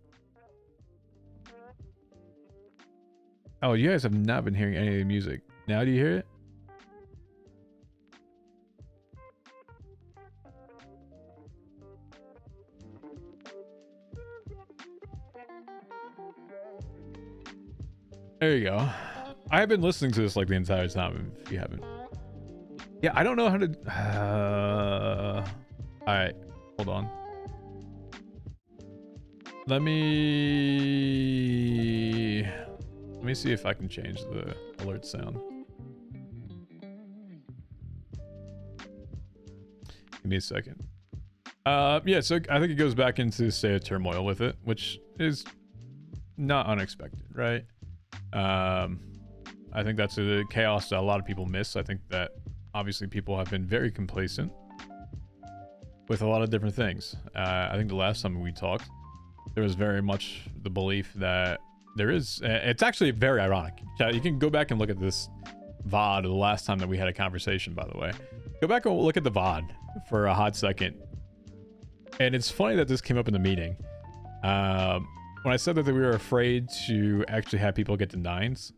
Oh, you guys have not been hearing any of the music. Now do you hear it? There you go. I have been listening to this like the entire time, if you haven't. Yeah, I don't know how to... Alright, hold on. Let me see if I can change the alert sound. Give me a second. Yeah, so I think it goes back into state of turmoil with it, which is not unexpected, right? I think that's a chaos that a lot of people miss. I think that obviously people have been very complacent with a lot of different things. I think the last time we talked, there was very much the belief that there is... It's actually very ironic. You can go back and look at this VOD the last time that we had a conversation, by the way. Go back and look at the VOD for a hot second. And it's funny that this came up in the meeting. When I said that we were afraid to actually have people get to 9s,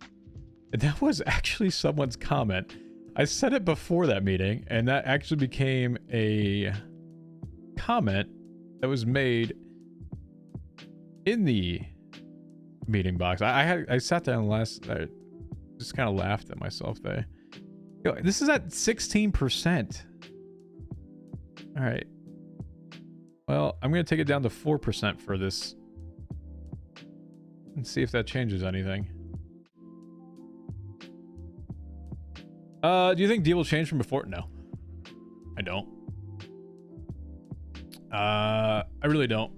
that was actually someone's comment. I said it before that meeting, and that actually became a comment that was made in the meeting box. I sat down last... I just kind of laughed at myself there. Yo, this is at 16%. All right. Well, I'm going to take it down to 4% for this. And see if that changes anything. Do you think D will change from before? No. I don't. I really don't.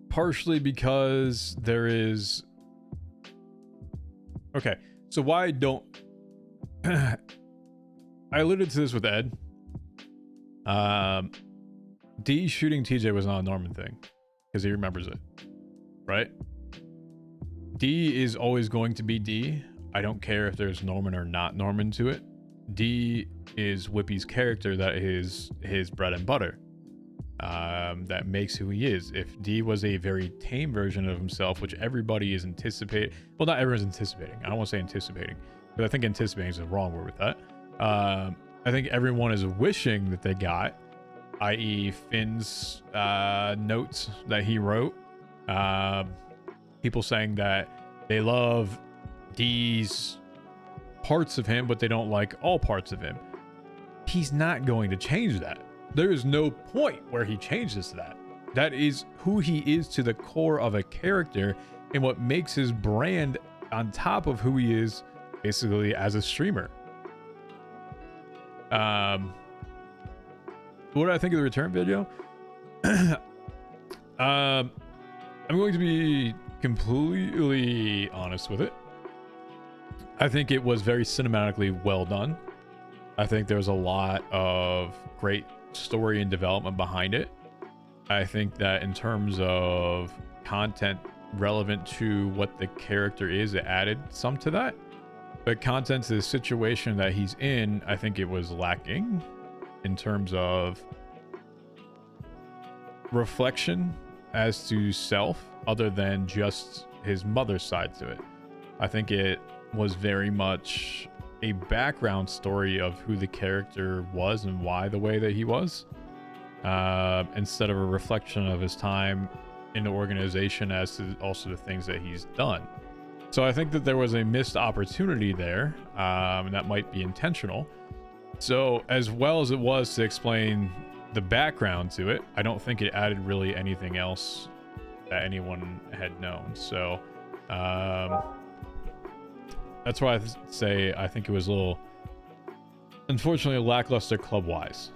Partially because there is... Okay, so why don't... I alluded to this with Ed. D shooting TJ was not a Norman thing, because he remembers it, right? D is always going to be D. I don't care if there's Norman or not Norman to it. D is Whippy's character that is his bread and butter. That makes who he is. If D was a very tame version of himself, which everybody is anticipating, well, not everyone's anticipating. I don't want to say anticipating, but I think anticipating is the wrong word with that. I think everyone is wishing that they got. i.e. Finn's notes that he wrote. People saying that they love these parts of him, but they don't like all parts of him. He's not going to change that. There is no point where he changes that. That is who he is to the core of a character and what makes his brand on top of who he is basically as a streamer. What did I think of the return video? I'm going to be completely honest with it. I think it was very cinematically well done. I think there was a lot of great story and development behind it. I think that in terms of content relevant to what the character is, it added some to that. But content to the situation that he's in, I think it was lacking in terms of reflection as to self, other than just his mother's side to it. I think it was very much a background story of who the character was and why the way that he was, instead of a reflection of his time in the organization as to also the things that he's done. So I think that there was a missed opportunity there, and that might be intentional. So as well as it was to explain the background to it, I don't think it added really anything else that anyone had known. So that's why I say I think it was a little, unfortunately, lackluster club-wise.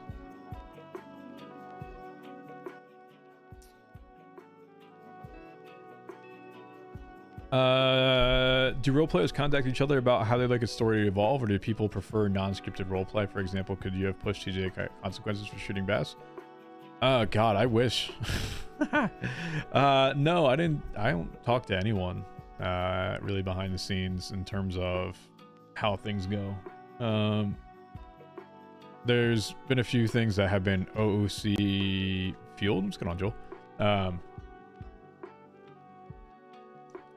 Do role players contact each other about how they like a story to evolve, or do people prefer non-scripted roleplay? For example, could you have pushed TJ consequences for shooting bass? Oh God, I wish. No, I don't talk to anyone really behind the scenes in terms of how things go. There's been a few things that have been OOC fueled. What's going on, Joel?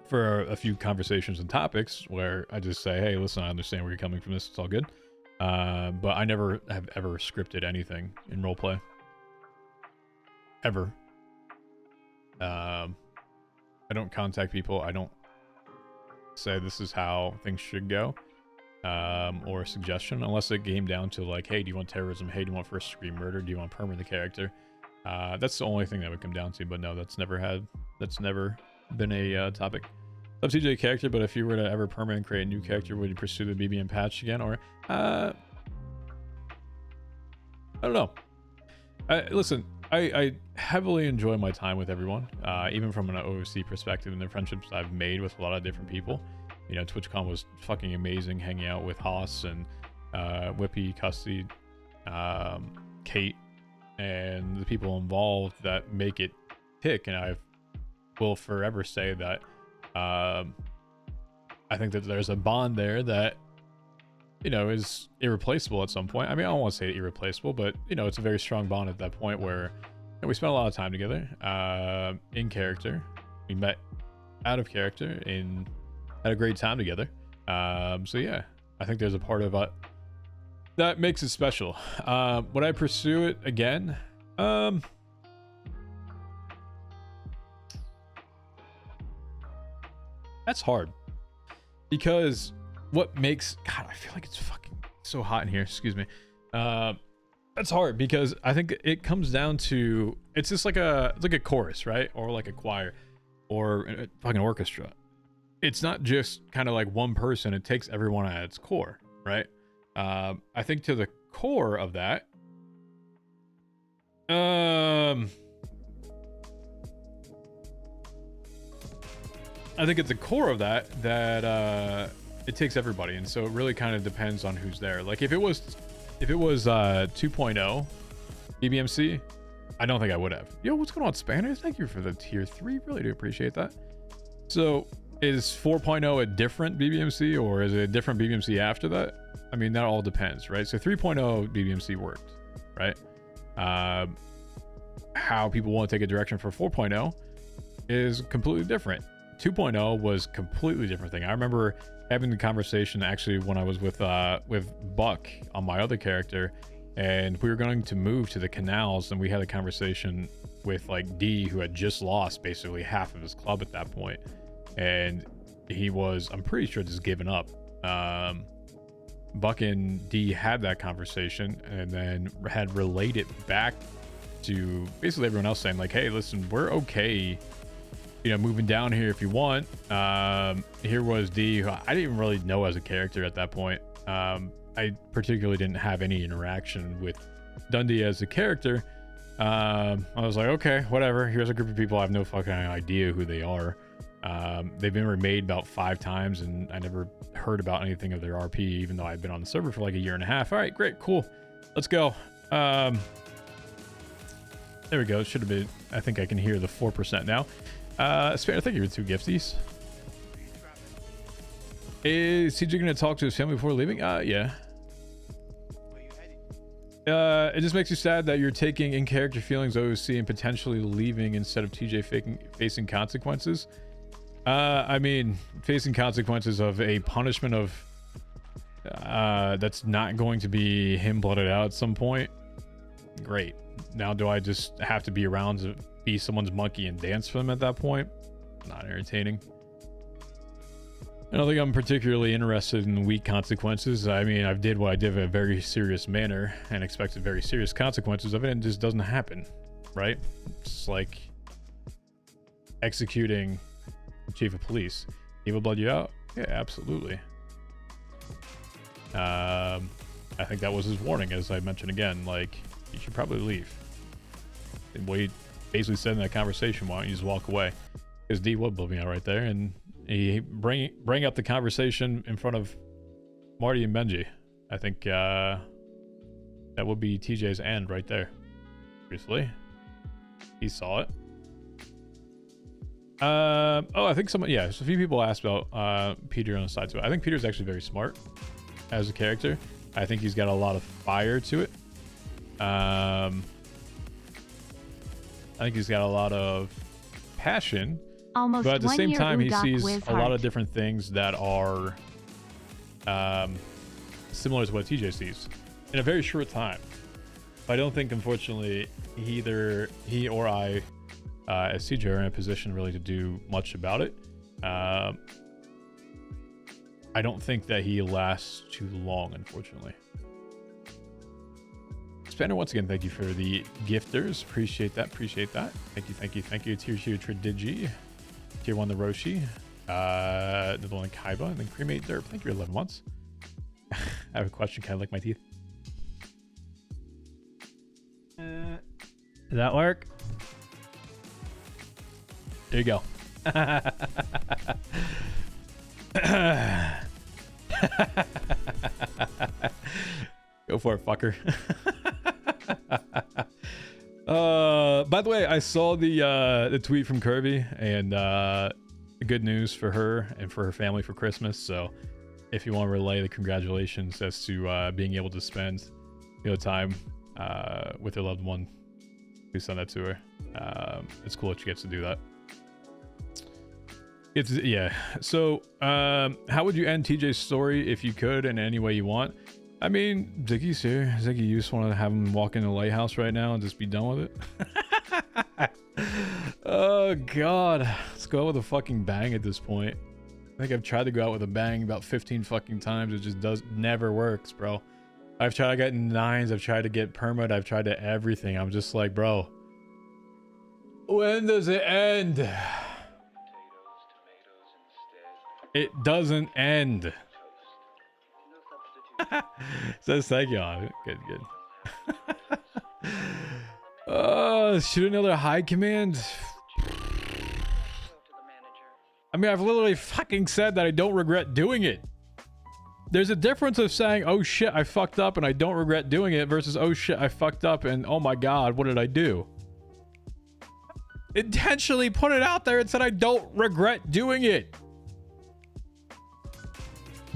For a few conversations and topics where I just say, hey, listen, I understand where you're coming from, this, it's all good. But I never have ever scripted anything in roleplay. Ever. I don't contact people. I don't say this is how things should go. Or a suggestion, unless it came down to like, hey, do you want terrorism? Hey, do you want first degree murder? Do you want permanent the character? That's the only thing that would come down to, but no, that's never been a topic. Love TJ character, but if you were to ever permanent create a new character, would you pursue the BBM patch again? Or I don't know. Listen, I heavily enjoy my time with everyone, even from an OOC perspective, and the friendships I've made with a lot of different people. You know, TwitchCon was fucking amazing, hanging out with Haas and Whippy, Custody, Kate, and the people involved that make it tick. And I will forever say that I think that there's a bond there that, you know, is irreplaceable at some point. I mean, I don't want to say irreplaceable, but, you know, it's a very strong bond at that point where, you know, we spent a lot of time together in character. We met out of character and had a great time together. So yeah, I think there's a part of it that makes it special. Would I pursue it again? That's hard, because what makes, God, I feel like it's fucking so hot in here, excuse me. That's hard because I think it comes down to, it's just like it's like a chorus, right? Or like a choir or a fucking orchestra. It's not just kind of like one person, it takes everyone at its core, right? I think to the core of that, I think at the core of that it takes everybody, and so it really kind of depends on who's there. Like if it was 2.0 BBMC, I don't think I would have. Yo, what's going on, Spanner? Thank you for the tier 3, really do appreciate that. So is 4.0 a different BBMC, or is it a different BBMC after that? I mean, that all depends, right? So 3.0 BBMC worked, right? How people want to take a direction for 4.0 is completely different. 2.0 was completely different thing. I remember having the conversation actually when I was with Buck on my other character, and we were going to move to the canals, and we had a conversation with like D, who had just lost basically half of his club at that point, and he was, I'm pretty sure, just given up. Buck and D had that conversation and then had relayed it back to basically everyone else, saying like, hey, listen, we're okay, you know, moving down here if you want. Here was D, who I didn't even really know as a character at that point. I particularly didn't have any interaction with Dundee as a character. I was like, okay, whatever. Here's a group of people. I have no fucking idea who they are. They've been remade about 5 times, and I never heard about anything of their RP, even though I've been on the server for like a year and a half. All right, great, cool. Let's go. There we go. It should have been, I think I can hear the 4% now. Spanner, thank you for 2 gifties. Is CJ going to talk to his family before leaving? Yeah. It just makes you sad that you're taking in character feelings OOC and potentially leaving instead of TJ facing consequences. I mean, facing consequences of a punishment of that's not going to be him blooded out at some point. Great. Now do I just have to be around to be someone's monkey and dance for them at that point? Not entertaining. I don't think I'm particularly interested in weak consequences. I mean, I did what I did in a very serious manner and expected very serious consequences of it, and it just doesn't happen, right? It's like executing the chief of police. He will blood you out? Yeah, absolutely. I think that was his warning, as I mentioned again. Like, you should probably leave. And what he basically said in that conversation, why don't you just walk away? Because D would blow me out right there, and he bring up the conversation in front of Marty and Benji. I think that would be TJ's end right there. Seriously, he saw it. Oh, I think someone, yeah, so a few people asked about Peter on the side. So I think Peter's actually very smart as a character. I think he's got a lot of fire to it. I think he's got a lot of passion. Almost but at the same time, he sees a lot of DocWizard. different things that are similar to what TJ sees in a very short time. I don't think, unfortunately, either he or I, as CJ, are in a position really to do much about it. I don't think that he lasts too long, unfortunately. Spanner, once again, thank you for the gifters. Appreciate that. Appreciate that. Thank you. Thank you. Thank you. Tier 2 Tridigi. Tier 1 the Roshi. The one Kaiba. And then Cremate Derp. Thank you for 11 months. I have a question. Kind of like my teeth. Does that work? There you go. Go for it, fucker. By the way, I saw the tweet from Kirby, and good news for her and for her family for Christmas. So if you want to relay the congratulations as to being able to spend, you know, time with her loved one, please send that to her. It's cool that she gets to do that. Yeah. So how would you end TJ's story if you could in any way you want? I mean, Ziggy's here. Ziggy, you just want to have him walk in the lighthouse right now and just be done with it? Oh, God. Let's go out with a fucking bang at this point. I think I've tried to go out with a bang about 15 fucking times. It just never works, bro. I've tried to get 9s. I've tried to get permit. I've tried to everything. I'm just like, bro, when does it end? It doesn't end. Says thank you. Good. Shoot another high command. I mean, I've literally fucking said that I don't regret doing it. There's a difference of saying, oh shit, I fucked up and I don't regret doing it, versus, oh shit, I fucked up and oh my god, what did I do? Intentionally put it out there and said I don't regret doing it.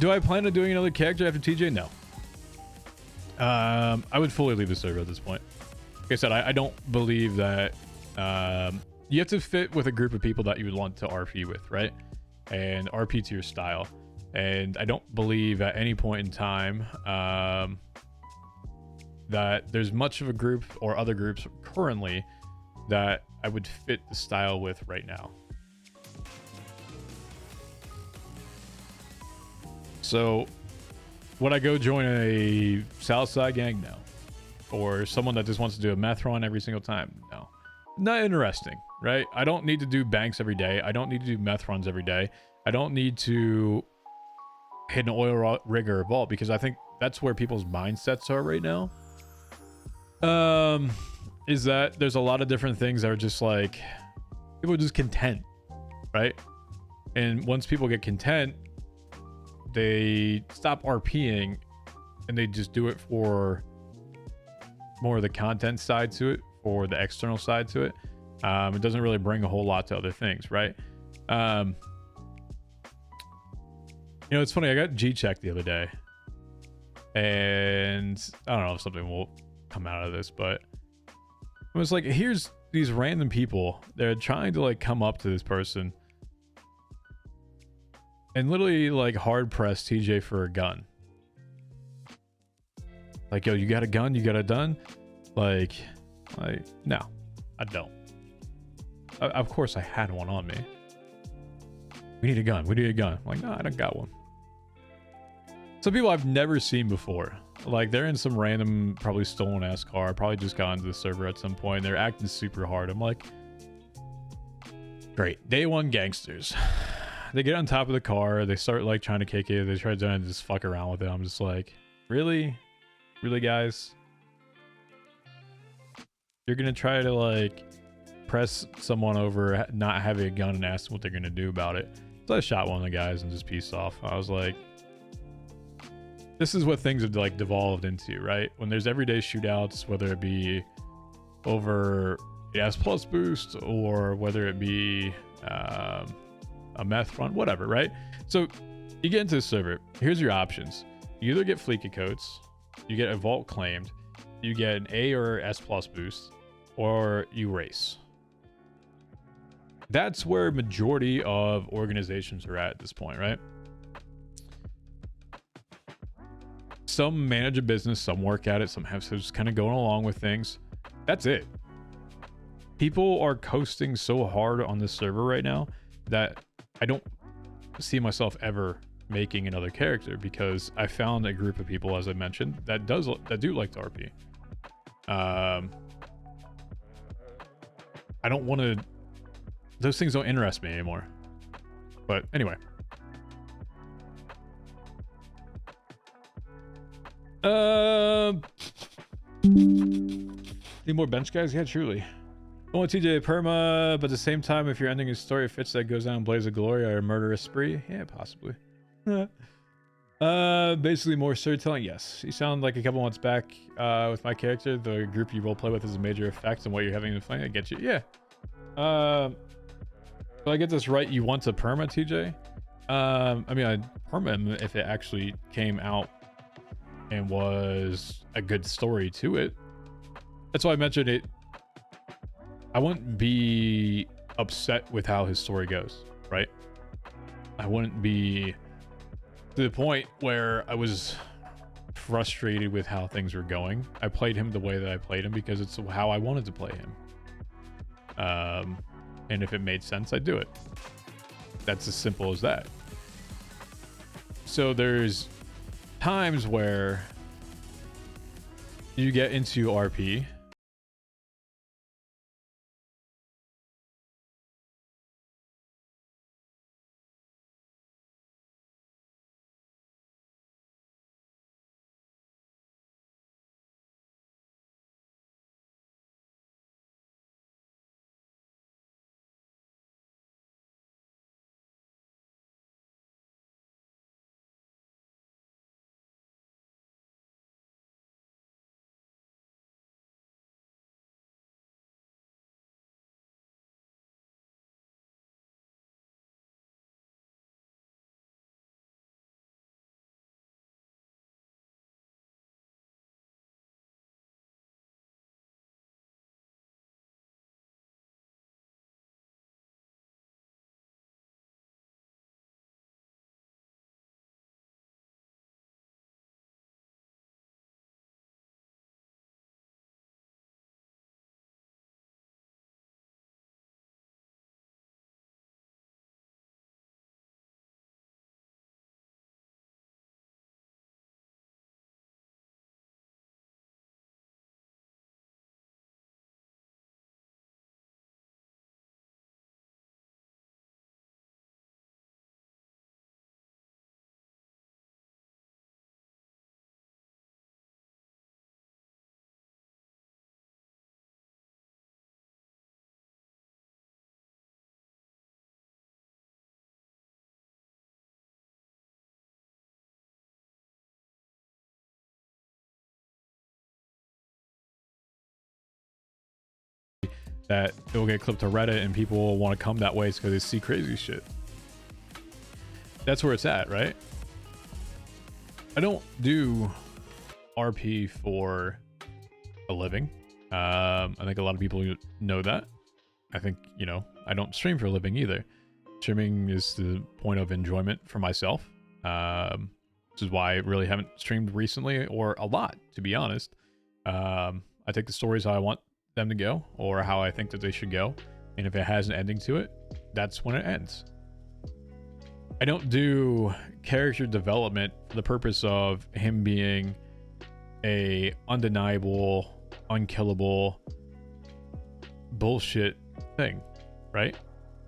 Do I plan on doing another character after TJ? No. I would fully leave the server at this point. Like I said, I don't believe that you have to fit with a group of people that you would want to RP with, right? And RP to your style. And I don't believe at any point in time that there's much of a group or other groups currently that I would fit the style with right now. So would I go join a Southside gang? No. Or someone that just wants to do a meth run every single time? No. Not interesting, right? I don't need to do banks every day. I don't need to do meth runs every day. I don't need to hit an oil rig or a vault, because I think that's where people's mindsets are right now. Is that there's a lot of different things that are just like, people are just content, right? And once people get content, they stop RPing and they just do it for more of the content side to it, or the external side to it. It doesn't really bring a whole lot to other things, right? You know, it's funny, I got G-checked the other day, and I don't know if something will come out of this, but it was like, here's these random people, they're trying to like come up to this person and literally like hard press TJ for a gun. Like, yo, you got a gun? You got a gun? Like, no, I don't. Of course I had one on me. We need a gun. We need a gun. I'm like, no, I don't got one. Some people I've never seen before. Like, they're in some random, probably stolen ass car, probably just got into the server at some point. They're acting super hard. I'm like, great. Day one gangsters. They get on top of the car. They start like trying to kick it. They try to just fuck around with it. I'm just like, really? Really, guys? You're going to try to like press someone over not having a gun and ask them what they're going to do about it. So I shot one of the guys and just peaced off. I was like, this is what things have like devolved into, right? When there's everyday shootouts, whether it be over S plus boost or whether it be a meth front, whatever, right? So you get into the server. Here's your options. You either get Fleeky Coats, you get a vault claimed, you get an A or S plus boost, or you race. That's where majority of organizations are at this point, right? Some manage a business, some work at it, some have just kind of going along with things. That's it. People are coasting so hard on this server right now that I don't see myself ever making another character, because I found a group of people, as I mentioned, that do like to RP. I don't want to, those things don't interest me anymore. But anyway. Need more bench guys? Yeah, truly. I want TJ perma, but at the same time, if you're ending a story fits that goes down Blaze of Glory or a murderous spree, yeah, possibly. Basically more storytelling. Yes, you sound like a couple months back with my character. The group you roleplay with is a major effect on what you're having to find. I get you. Yeah. So I get this right. You want to perma, TJ? I mean, I'd perma him if it actually came out and was a good story to it. That's why I mentioned it. I wouldn't be upset with how his story goes, right? I wouldn't be to the point where I was frustrated with how things were going. I played him the way that I played him because it's how I wanted to play him. And if it made sense, I'd do it. That's as simple as that. So there's times where you get into RP that it will get clipped to Reddit and people will want to come that way because they see crazy shit. That's where it's at, right? I don't do RP for a living. I think a lot of people know that. I think, you know, I don't stream for a living either. Streaming is the point of enjoyment for myself. Which is why I really haven't streamed recently or a lot, to be honest. I take the stories how I want them to go or how I think that they should go. And if it has an ending to it, that's when it ends. I don't do character development for the purpose of him being a undeniable, unkillable bullshit thing, right?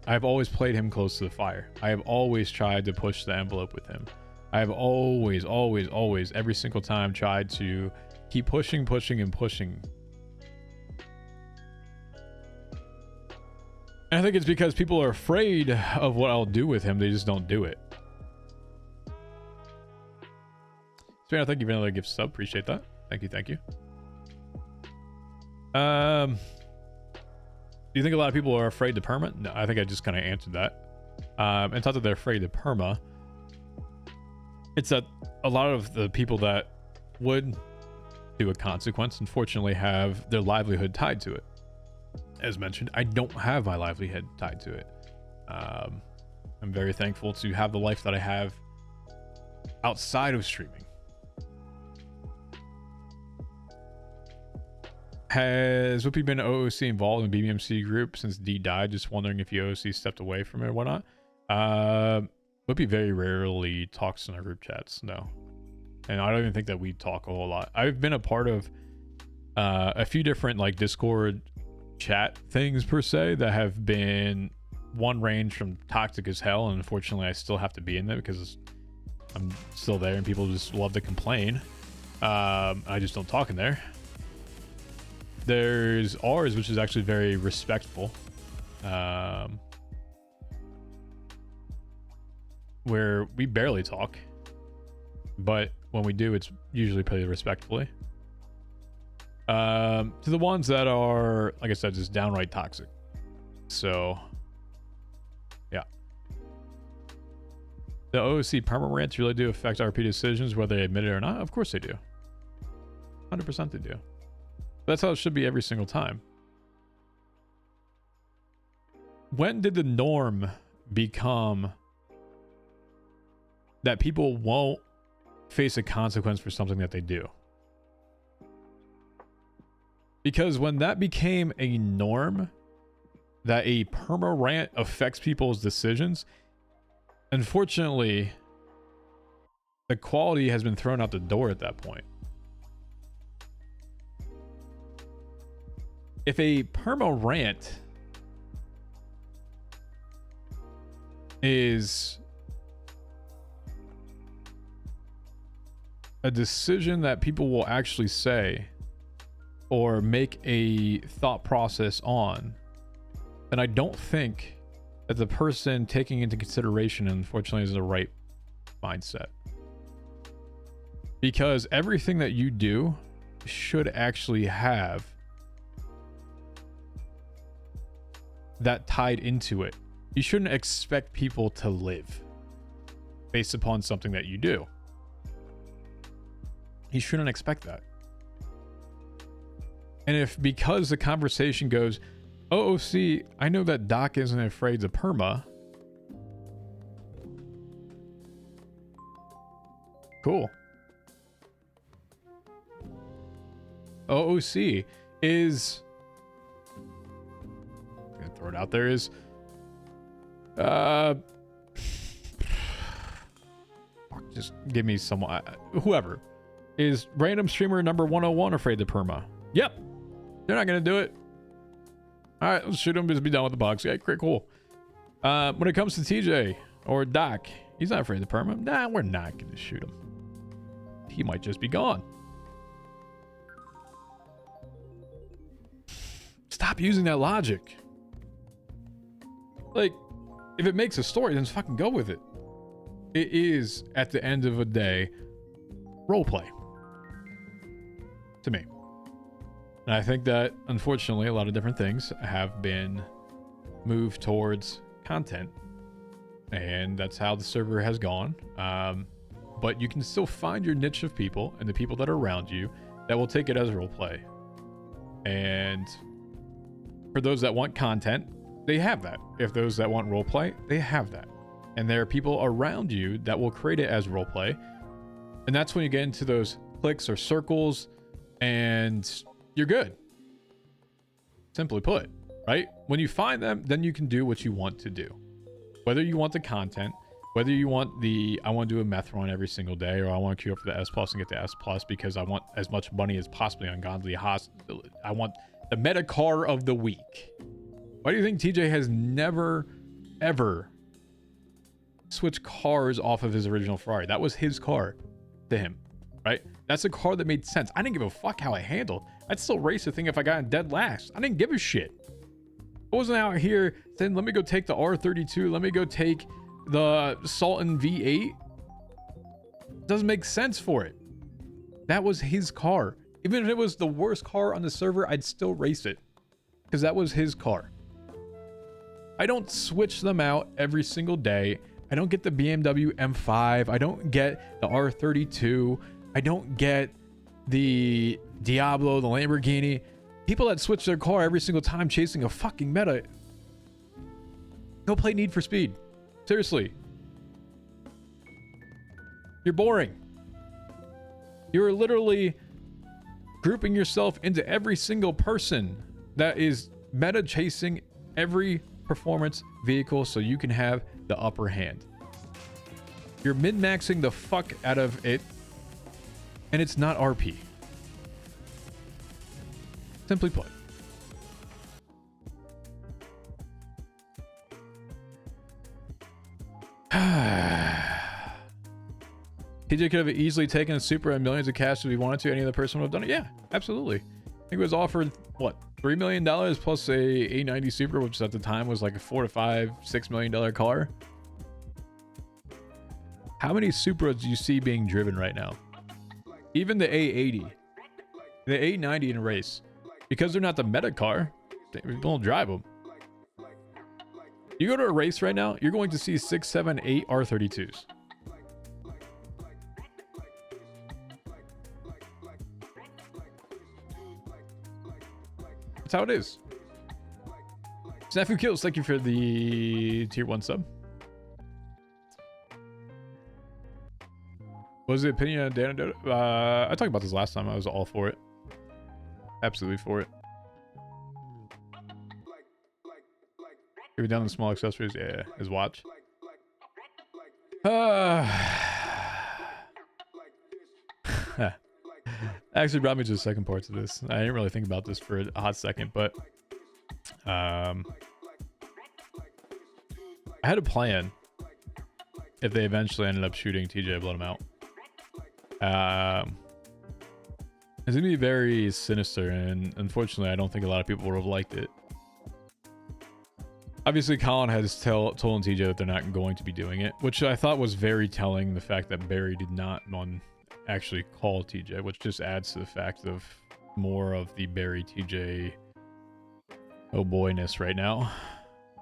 I've always played him close to the fire. I have always tried to push the envelope with him. I have always, every single time tried to keep pushing. And I think it's because people are afraid of what I'll do with him. They just don't do it. So, thank you for another gift sub. Appreciate that. Thank you. Do you think a lot of people are afraid to perma? No, I think I just kind of answered that. It's not that they're afraid to perma. It's that a lot of the people that would do a consequence, unfortunately, have their livelihood tied to it. As mentioned, I don't have my livelihood tied to it. I'm very thankful to have the life that I have outside of streaming. Has Whoopi been OOC involved in the BBMC group since D died? Just wondering if you OOC stepped away from it or whatnot. Whoopi very rarely talks in our group chats, no. And I don't even think that we talk a whole lot. I've been a part of a few different like Discord chat things per se that have been one range from toxic as hell, and unfortunately I still have to be in there because I'm still there and people just love to complain. I just don't talk in there. There's ours, which is actually very respectful, where we barely talk, but when we do, it's usually pretty respectfully. To the ones that are, like I said, just downright toxic. So, yeah. The OOC perma rants really do affect RP decisions, whether they admit it or not. Of course they do. 100% they do. That's how it should be every single time. When did the norm become that people won't face a consequence for something that they do? Because when that became a norm, that a perma rant affects people's decisions, unfortunately, the quality has been thrown out the door at that point. If a perma rant is a decision that people will actually say or make a thought process on, then I don't think that the person taking into consideration, unfortunately, is the right mindset. Because everything that you do should actually have that tied into it. You shouldn't expect people to live based upon something that you do. You shouldn't expect that. And if because the conversation goes, OOC, I know that Doc isn't afraid of perma. Cool. OOC is, I'm gonna throw it out there, is just give me someone, whoever is random streamer number 101 afraid of perma. Yep, they're not gonna do it. All right, let's shoot him, just be done with the box. Yeah, great, cool. When it comes to TJ or Doc, he's not afraid of perma. Nah, we're not gonna shoot him. He might just be gone. Stop using that logic. Like, if it makes a story, then just fucking go with it. It is, at the end of a day, roleplay. To me. And I think that, unfortunately, a lot of different things have been moved towards content. And that's how the server has gone. But you can still find your niche of people and the people that are around you that will take it as roleplay. And for those that want content, they have that. If those that want roleplay, they have that. And there are people around you that will create it as roleplay. And that's when you get into those cliques or circles and you're good. Simply put, right? When you find them, then you can do what you want to do. Whether you want the content, whether you want the, I want to do a meth run every single day, or I want to queue up for the S plus and get the S plus because I want as much money as possibly on Godly Hospital. I want the meta car of the week. Why do you think TJ has never, ever switched cars off of his original Ferrari? That was his car to him, right? That's a car that made sense. I didn't give a fuck how I handled. I'd still race the thing if I got in dead last. I didn't give a shit. I wasn't out here saying, let me go take the R32. Let me go take the Sultan V8. Doesn't make sense for it. That was his car. Even if it was the worst car on the server, I'd still race it because that was his car. I don't switch them out every single day. I don't get the BMW M5. I don't get the R32. I don't get the Diablo, the Lamborghini. People that switch their car every single time chasing a fucking meta. Go play Need for Speed. Seriously. You're boring. You're literally grouping yourself into every single person that is meta chasing every performance vehicle so you can have the upper hand. You're min-maxing the fuck out of it, and it's not RP. Simply put. TJ could have easily taken a Supra and millions of cash if he wanted to. Any other person would have done it. Yeah, absolutely. I think it was offered, what, $3 million plus a A90 Supra, which at the time was like a $4 to $6 million car. How many Supras do you see being driven right now? Even the A80, the A90 in a race, because they're not the meta car, people don't drive them. You go to a race right now, you're going to see 6, 7, 8 R32s. That's how it is. Snafu Kills, thank you for the tier 1 sub. What was the opinion of Dan? I talked about this last time. I was all for it. Absolutely for it. Give down the small accessories. Yeah, his watch. Actually brought me to the second part to this. I didn't really think about this for a hot second, but I had a plan if they eventually ended up shooting TJ, blow him out. It's gonna be very sinister, and unfortunately I don't think a lot of people would have liked it. Obviously Colin has told TJ that they're not going to be doing it, which I thought was very telling, the fact that Barry did not actually call TJ, which just adds to the fact of more of the Barry TJ oh boyness right now.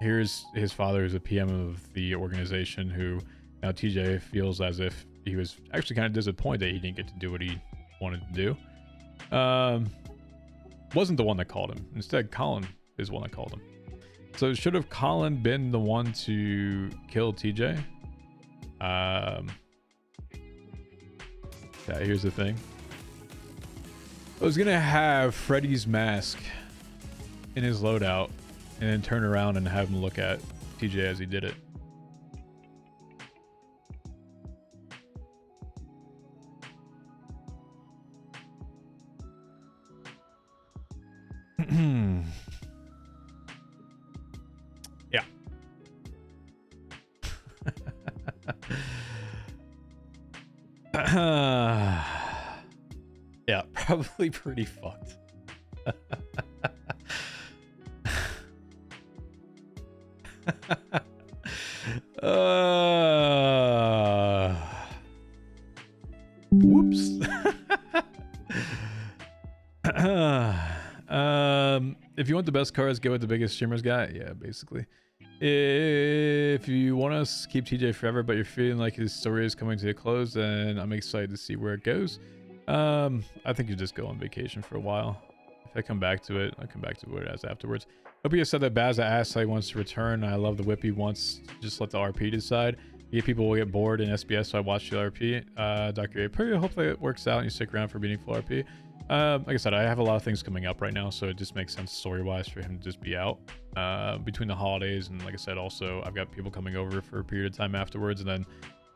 Here's his father, who's a PM of the organization, who now TJ feels as if he was actually kind of disappointed that he didn't get to do what he wanted to do. Wasn't the one that called him. Instead, Colin is the one that called him. So should have Colin been the one to kill TJ? Yeah, here's the thing. I was gonna have Freddy's mask in his loadout and then turn around and have him look at TJ as he did it. Yeah. Yeah, probably pretty fucked. Whoops. If you want the best cards, go with the biggest streamers guy. Yeah, basically. If you want us keep TJ forever, but you're feeling like his story is coming to a close, then I'm excited to see where it goes. I think you just go on vacation for a while. If I come back to it, I'll come back to what it has afterwards. Hope you said that Bazza asked how he wants to return. I love the whip he wants. Just let the RP decide. People will get bored in SBS, so I watched the RP. Dr. A, hopefully it works out and you stick around for meaningful RP. Like I said, I have a lot of things coming up right now, so it just makes sense story-wise for him to just be out between the holidays. And like I said, also, I've got people coming over for a period of time afterwards and then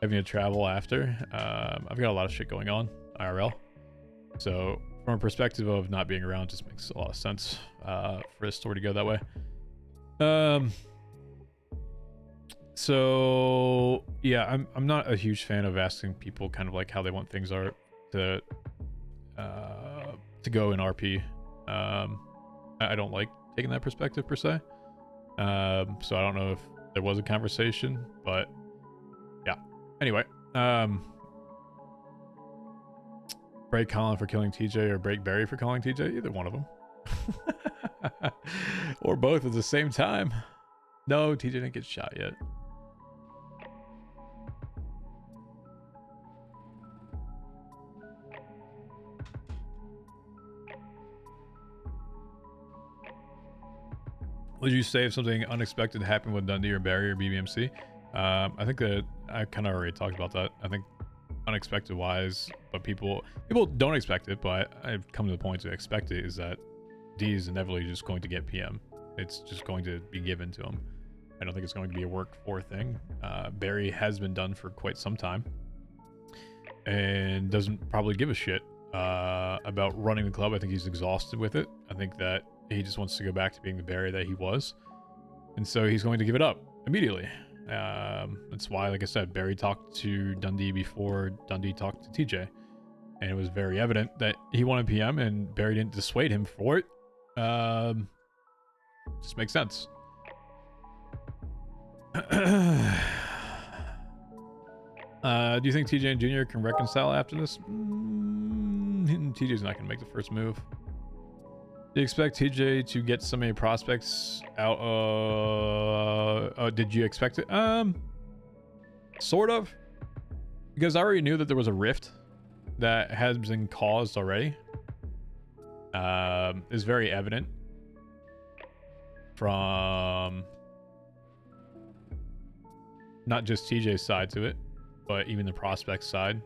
having to travel after. I've got a lot of shit going on, IRL. So from a perspective of not being around, it just makes a lot of sense for a story to go that way. So yeah, I'm not a huge fan of asking people kind of like how they want things are to go in RP. I don't like taking that perspective per se. So I don't know if there was a conversation, but yeah. Anyway, break Colin for killing TJ or break Barry for calling TJ, either one of them. Or both at the same time. No, TJ didn't get shot yet. Would you say if something unexpected happened with Dundee or Barry or BBMC? I think that I kind of already talked about that. I think unexpected wise, but people don't expect it, but I've come to the point to expect it, is that D is inevitably just going to get PM. It's just going to be given to him. I don't think it's going to be a work for thing. Barry has been done for quite some time and doesn't probably give a shit about running the club. I think he's exhausted with it. I think that he just wants to go back to being the Barry that he was. And so he's going to give it up immediately. That's why, like I said, Barry talked to Dundee before Dundee talked to TJ. And it was very evident that he wanted PM and Barry didn't dissuade him for it. Just makes sense. Do you think TJ and Junior can reconcile after this? TJ's not going to make the first move. Do you expect TJ to get so many prospects out? Did you expect it? Sort of. Because I already knew that there was a rift that has been caused already. Is very evident from not just TJ's side to it, but even the prospect side,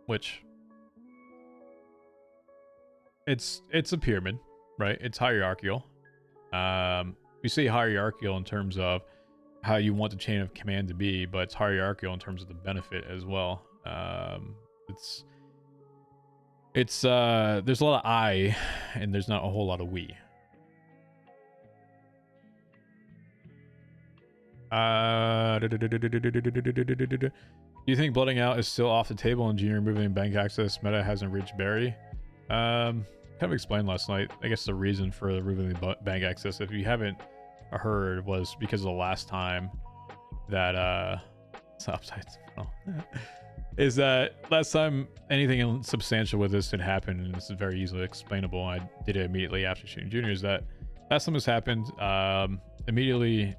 which it's a pyramid, right? It's hierarchical. We say hierarchical in terms of how you want the chain of command to be, but it's hierarchical in terms of the benefit as well. There's a lot of I and there's not a whole lot of we. Do you think blooding out is still off the table and Junior removing bank access meta hasn't reached Barry? Kind of explained last night. I guess the reason for removing the bank access, if you haven't heard, was because of the last time that is that last time anything substantial with this had happened, and this is very easily explainable. I did it immediately after shooting Junior. Is that last time this happened, immediately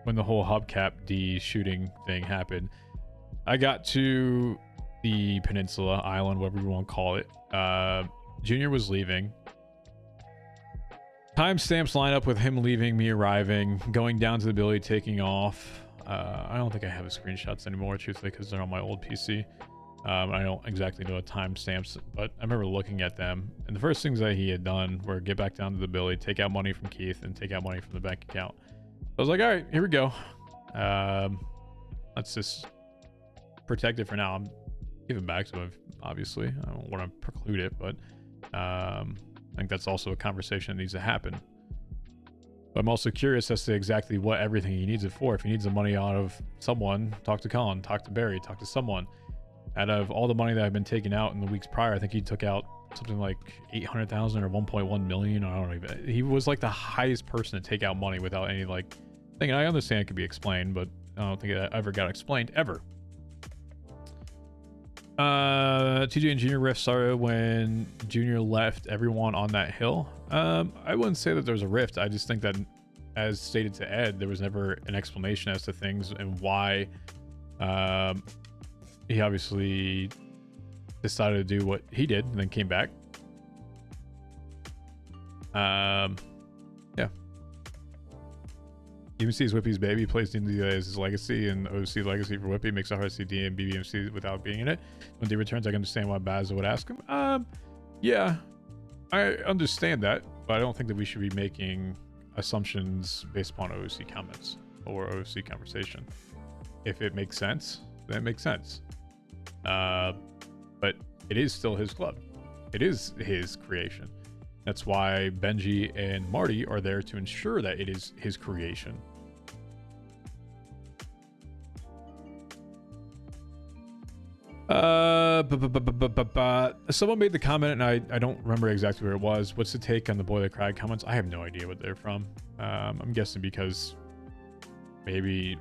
when the whole hubcap D shooting thing happened, I got to the peninsula, island, whatever you want to call it. Junior was leaving. Timestamps line up with him leaving, me arriving, going down to the ability, taking off. I don't think I have the screenshots anymore, truthfully, because they're on my old PC. I don't exactly know the timestamps, but I remember looking at them. And the first things that he had done were get back down to the ability, take out money from Keith, and take out money from the bank account. I was like, all right, here we go. Let's just protect it for now. I'm giving back to him, obviously. I don't want to preclude it, but I think that's also a conversation that needs to happen. But I'm also curious as to exactly what everything he needs it for. If he needs the money out of someone, talk to Colin, talk to Barry, talk to someone. Out of all the money that I've been taking out in the weeks prior, I think he took out something like 800,000 or 1.1 million. I don't know. He was like the highest person to take out money without any like thing. And I understand it could be explained, but I don't think it ever got explained ever. TJ and Junior rift started when Junior left everyone on that hill. I wouldn't say that there was a rift. I just think that, as stated to Ed, there was never an explanation as to things and why he obviously decided to do what he did and then came back. Yeah. Even sees Whippy's baby placed into as his legacy, and OC legacy for Whippy makes it hard to see D and BBMC without being in it. When D returns, I can understand why Bazza would ask him. Yeah, I understand that, but I don't think that we should be making assumptions based upon OC comments or OC conversation. If it makes sense, then it makes sense. But it is still his club. It is his creation. That's why Benji and Marty are there to ensure that it is his creation. Someone made the comment, and I don't remember exactly where it was. What's the take on the Boy That Cried comments? I have no idea what they're from. I'm guessing because maybe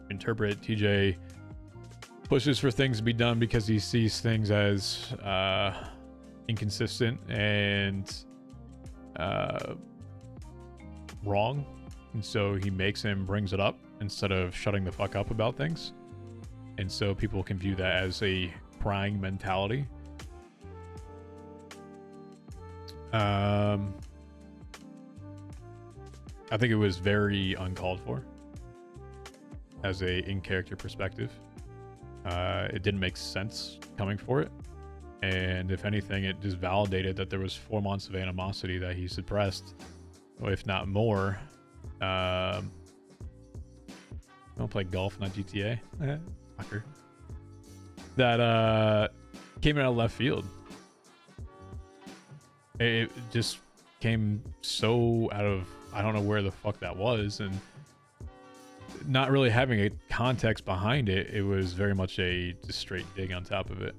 interpret TJ pushes for things to be done because he sees things as inconsistent and wrong, and so he makes him brings it up instead of shutting the fuck up about things, and so people can view that as a prying mentality. I think it was very uncalled for as a in-character perspective. It didn't make sense coming for it. And if anything, it just validated that there was 4 months of animosity that he suppressed, if not more. Don't play golf, not GTA. Fucker. That came out of left field. It just came so out of, I don't know where the fuck that was, and not really having a context behind it. It was very much a just straight dig on top of it.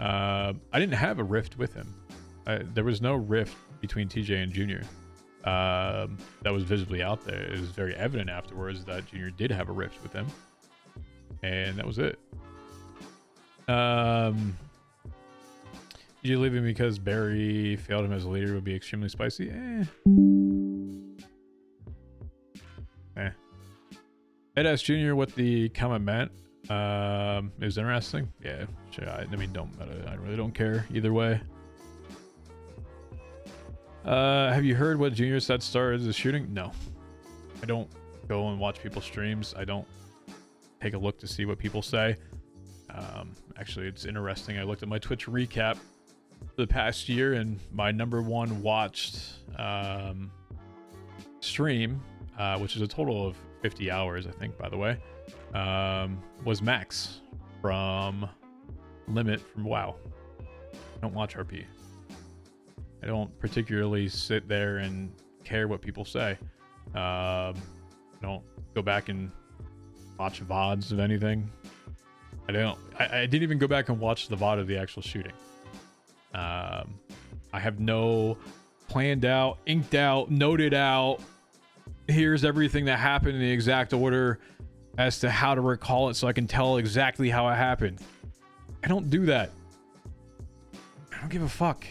I didn't have a rift with him. There was no rift between TJ and Junior that was visibly out there. It was very evident afterwards that Junior did have a rift with him, and that was it. You leaving because Barry failed him as a leader would be extremely spicy? Ed asked Junior what the comment meant. It was interesting. Yeah, sure. I mean, I really don't care either way. Have you heard what Junior said started the shooting? No. I don't go and watch people's streams. I don't take a look to see what people say. Actually, it's interesting. I looked at my Twitch recap for the past year, and my #1 watched stream, which is a total of 50 hours, I think, by the way, was Max from Limit from WoW. I don't watch RP. I don't particularly sit there and care what people say. I don't go back and watch VODs of anything. I didn't even go back and watch the VOD of the actual shooting. I have no planned out, inked out, noted out, here's everything that happened in the exact order as to how to recall it so I can tell exactly how it happened. I don't do that. I don't give a fuck.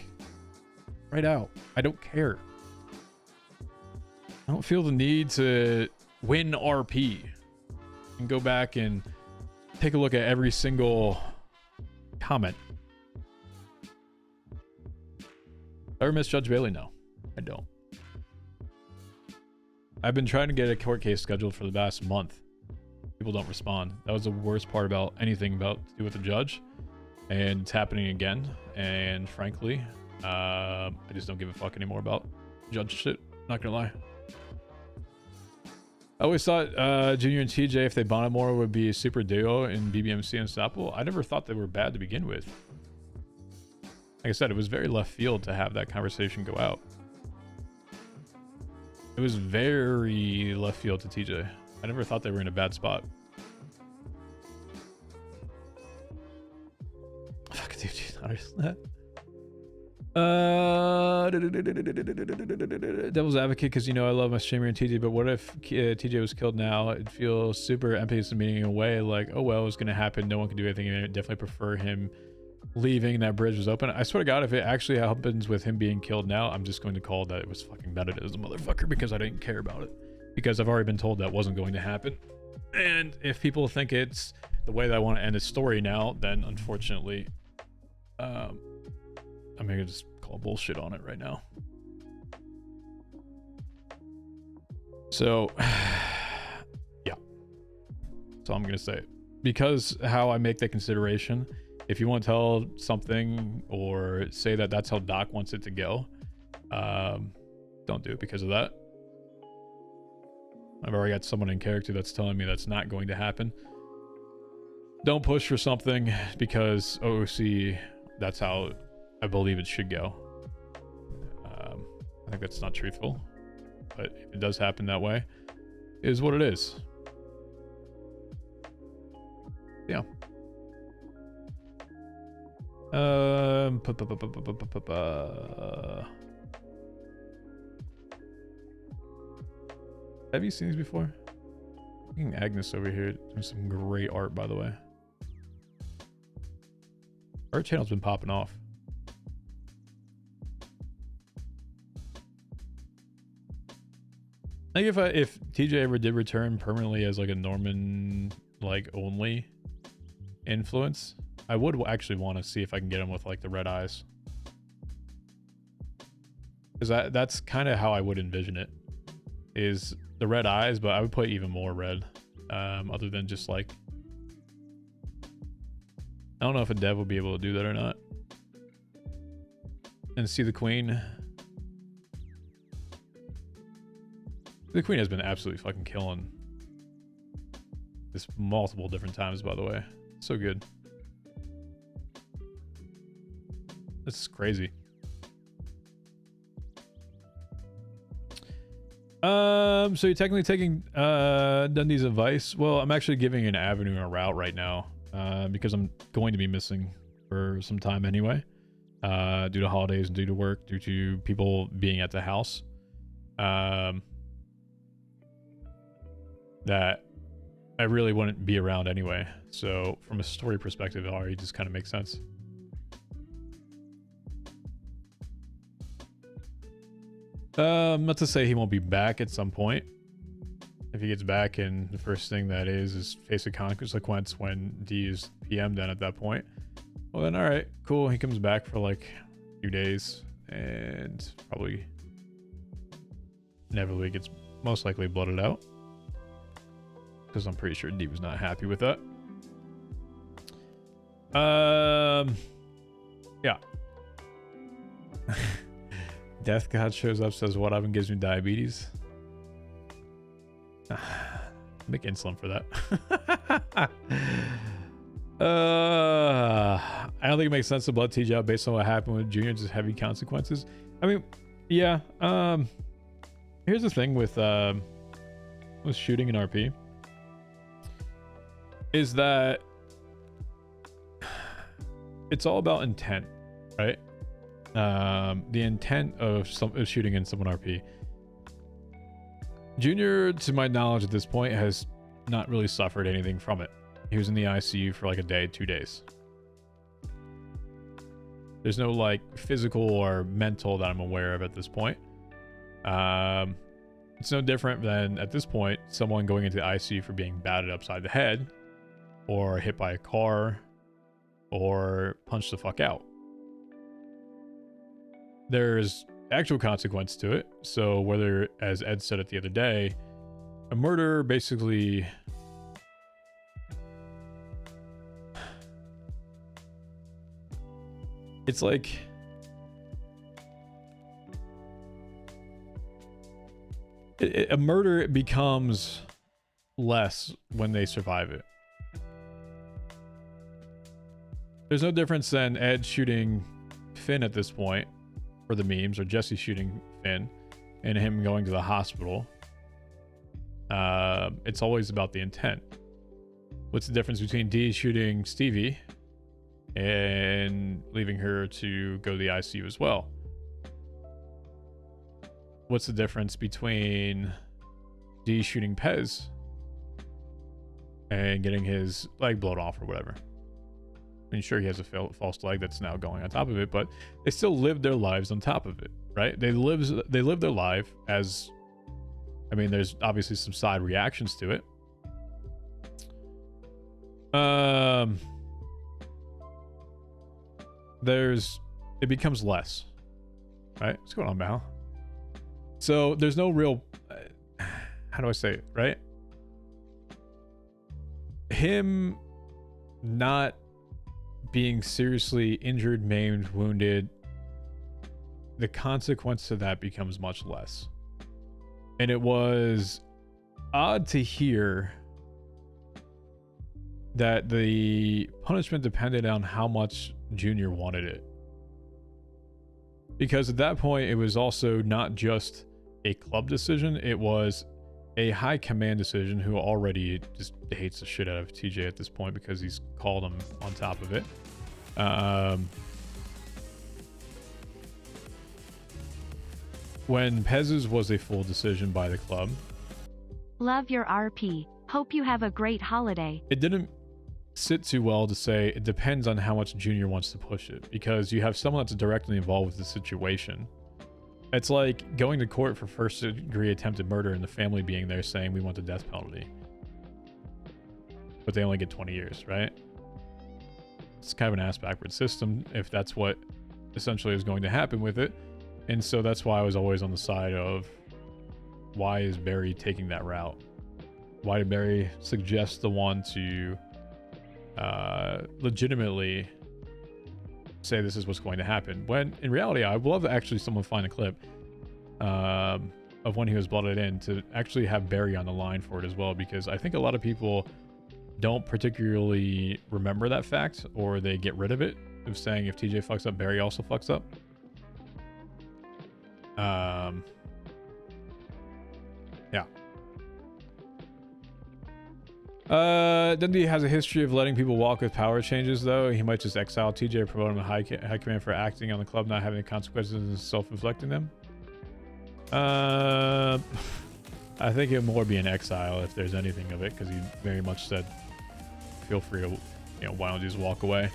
Right out. I don't care. I don't feel the need to win RP and go back and take a look at every single comment. Ever miss Judge Bailey? No, I don't. I've been trying to get a court case scheduled for the past month. People don't respond. That was the worst part about anything about to do with the judge, and it's happening again. And frankly, I just don't give a fuck anymore about judge shit. Not gonna lie. I always thought Junior and TJ, if they bonded more, would be a super duo in BBMC Unstoppable. I never thought they were bad to begin with. Like I said, it was very left field to have that conversation go out. It was very left field to TJ. I never thought they were in a bad spot. Fuck, dude, Devil's advocate, because you know I love my streamer and TJ, but what if TJ was killed now? It'd feel super empty to me in a way, like, oh well, it's gonna happen, no one can do anything, and I'd definitely prefer him leaving and that bridge was open. I swear to God, if it actually happens with him being killed now, I'm just going to call that it was fucking vetted as a motherfucker, because I didn't care about it, because I've already been told that wasn't going to happen. And if people think it's the way that I want to end the story now, then unfortunately, I'm gonna just call bullshit on it right now. So yeah, so I'm gonna say, because how I make that consideration, if you want to tell something or say that that's how Doc wants it to go, don't do it because of that. I've already got someone in character that's telling me that's not going to happen. Don't push for something because OOC, that's how I believe it should go. I think that's not truthful, but if it does happen that way, it is what it is. Yeah. Have you seen these before? Fucking Agnes over here doing some great art, by the way. Our channel's been popping off. I think if TJ ever did return permanently as like a Norman like only influence, I would actually want to see if I can get him with like the red eyes, because that's kind of how I would envision it, is the red eyes, but I would put even more red, other than just like, I don't know if a dev will be able to do that or not. And see the queen. The queen has been absolutely fucking killing this multiple different times, by the way. So good. This is crazy. So you're technically taking Dundee's advice. Well, I'm actually giving an avenue and a route right now, because I'm going to be missing for some time anyway, due to holidays, due to work, due to people being at the house. That I really wouldn't be around anyway. So from a story perspective, it already just kind of makes sense. Not to say he won't be back at some point. If he gets back and the first thing that is face a consequence when D is PM then at that point, well then all right, cool. He comes back for like a few days and probably inevitably gets most likely blooded out, because I'm pretty sure D was not happy with that. Yeah. Death God shows up, says what up, and gives me diabetes. Make insulin for that. I don't think it makes sense to blood TJ out based on what happened with Junior, just heavy consequences. I mean, yeah. Here's the thing with shooting in RP, is that it's all about intent, right? The intent of shooting in someone RP. Junior, to my knowledge at this point, has not really suffered anything from it. He was in the ICU for like a day, 2 days. There's no like physical or mental that I'm aware of at this point. It's no different than at this point someone going into the ICU for being battered upside the head, or hit by a car, or punched the fuck out. There's actual consequence to it. So whether, as Ed said it the other day, a murder basically it's like a murder becomes less when they survive it. There's no difference than Ed shooting Finn at this point for the memes, or Jesse shooting Finn and him going to the hospital. It's always about the intent. What's the difference between D shooting Stevie and leaving her to go to the ICU as well. What's the difference between D shooting Pez and getting his leg blown off or whatever? I mean, sure, he has a false leg that's now going on top of it, but they still live their lives on top of it, right? They live their life as, I mean, there's obviously some side reactions to it. It becomes less, right? What's going on, Mal? So there's no real, how do I say it, right? Him not being seriously injured, maimed, wounded, the consequence of that becomes much less. And it was odd to hear that the punishment depended on how much Junior wanted it. Because at that point, it was also not just a club decision, it was a high command decision who already just hates the shit out of TJ at this point because he's called him on top of it. When Pez's was a full decision by the club. Love your RP. Hope you have a great holiday. It didn't sit too well to say it depends on how much Junior wants to push it, because you have someone that's directly involved with the situation. It's like going to court for first-degree attempted murder and the family being there saying we want the death penalty, but they only get 20 years, right? It's kind of an ass-backward system if that's what essentially is going to happen with it. And so that's why I was always on the side of, why is Barry taking that route? Why did Barry suggest the one to legitimately say this is what's going to happen, when in reality I would love to actually someone find a clip of when he was blooded in to actually have Barry on the line for it as well, because I think a lot of people don't particularly remember that fact, or they get rid of it of saying if TJ fucks up, Barry also fucks up. Yeah. Dundee has a history of letting people walk with power changes, though. He might just exile TJ, promote him to high command for acting on the club, not having the consequences and self-inflicting them. I think it'll more be an exile if there's anything of it, because he very much said, feel free to, why don't you just walk away?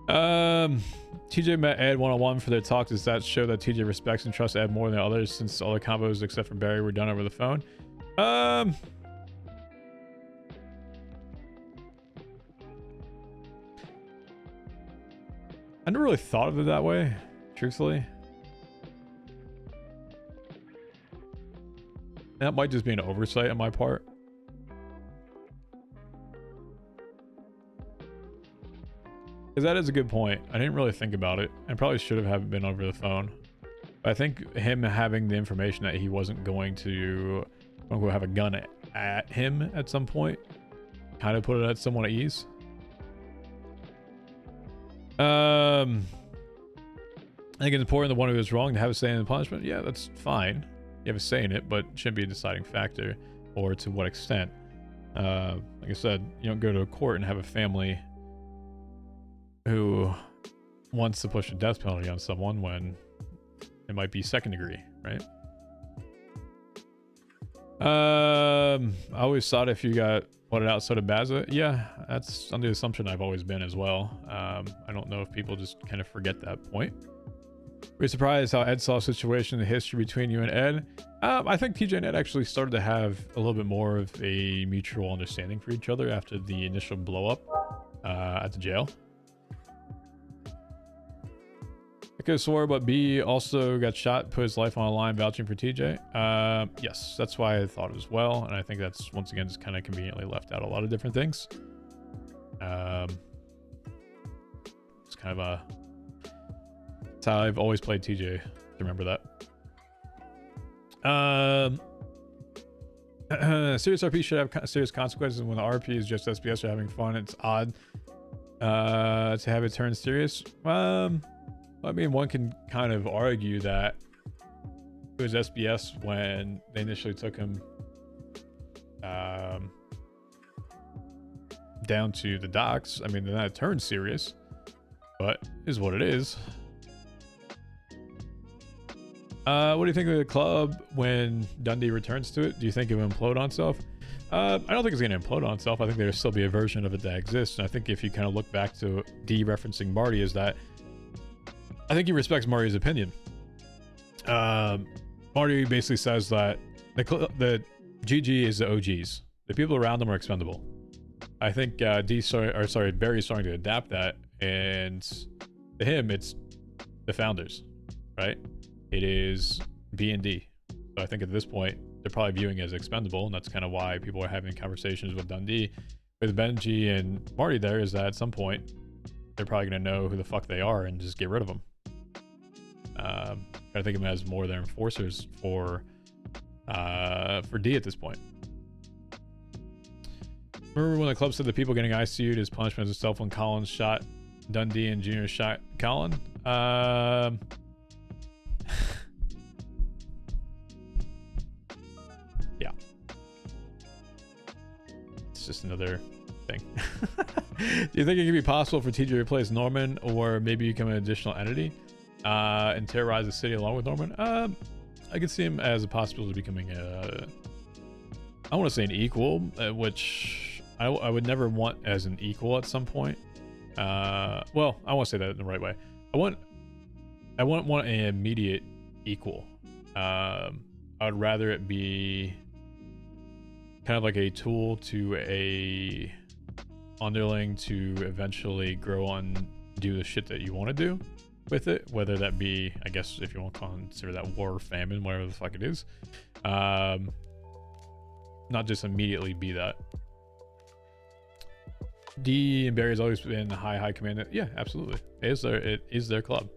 TJ met Ed one-on-one for their talk. Does that show that TJ respects and trusts Ed more than others, since all the combos except for Barry were done over the phone? I never really thought of it that way, truthfully. That might just be an oversight on my part. Because that is a good point. I didn't really think about it. I probably should have been over the phone. But I think him having the information that he wasn't going to have a gun at him at some point kind of put it at someone at ease. I think it's important the one who is wrong to have a say in the punishment. Yeah, that's fine. You have a say in it, but it shouldn't be a deciding factor, or to what extent. Like I said, you don't go to a court and have a family who wants to push a death penalty on someone when it might be second degree, right? I always thought if you got put it out, so did Baza. Yeah, that's under the assumption I've always been as well. I don't know if people just kind of forget that point. Were you surprised how Ed saw a situation in the history between you and Ed? I think TJ and Ed actually started to have a little bit more of a mutual understanding for each other after the initial blow up at the jail. I could have swore, but B also got shot, put his life on the line, vouching for TJ. Yes, that's why I thought as well, and I think that's once again just kind of conveniently left out a lot of different things. It's kind of a, that's how I've always played TJ. Remember that. Serious RP should have serious consequences. When the RP is just SBS or having fun, it's odd to have it turn serious. I mean, one can kind of argue that it was SBS when they initially took him down to the docks. I mean, then that turned serious. but is what it is. What do you think of the club when Dundee returns to it? Do you think it will implode on itself? I don't think it's going to implode on itself. I think there'll still be a version of it that exists. And I think if you kind of look back to D referencing Marty, is that I think he respects Marty's opinion. Marty basically says that the GG is the OGs. The people around them are expendable. I think Barry's starting to adapt that, and to him, it's the founders, right? It is B and D. So I think at this point, they're probably viewing it as expendable, and that's kind of why people are having conversations with Dundee. With Benji and Marty there, is that at some point, they're probably going to know who the fuck they are and just get rid of them. I think of them as more their enforcers for D at this point. Remember when the club said the people getting ICU'd as punishment as itself when Collins shot Dundee and Junior shot Colin? Yeah. It's just another thing. Do you think it could be possible for TJ to replace Norman or maybe become an additional entity and terrorize the city along with Norman? I could see him as a possibility of becoming a... I want to say an equal, which I would never want as an equal at some point. Well, I want to say that in the right way. I wouldn't want an immediate equal. I would rather it be kind of like a tool to a underling to eventually grow on, do the shit that you want to do with it, whether that be, I guess, if you want to consider that war or famine, whatever the fuck it is. Not just immediately be that. D and Barry has always been high command. Yeah, absolutely. It is their club.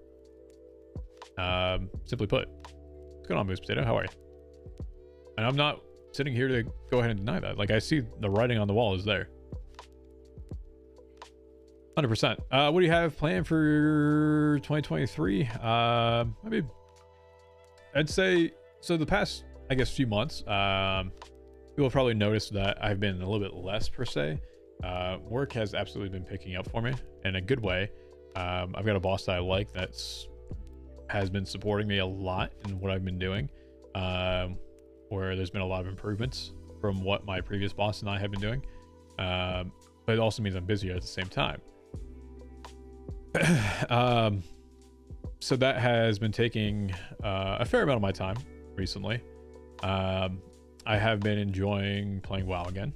Simply put. What's going on, Moose Potato? How are you? And I'm not sitting here to go ahead and deny that. Like, I see the writing on the wall is there. 100%. What do you have planned for 2023? I mean, I'd say, so the past, I guess, few months, you'll probably notice that I've been a little bit less per se. Work has absolutely been picking up for me in a good way. I've got a boss that I like has been supporting me a lot in what I've been doing, where there's been a lot of improvements from what my previous boss and I have been doing. But it also means I'm busier at the same time. So that has been taking a fair amount of my time recently. I have been enjoying playing WoW again.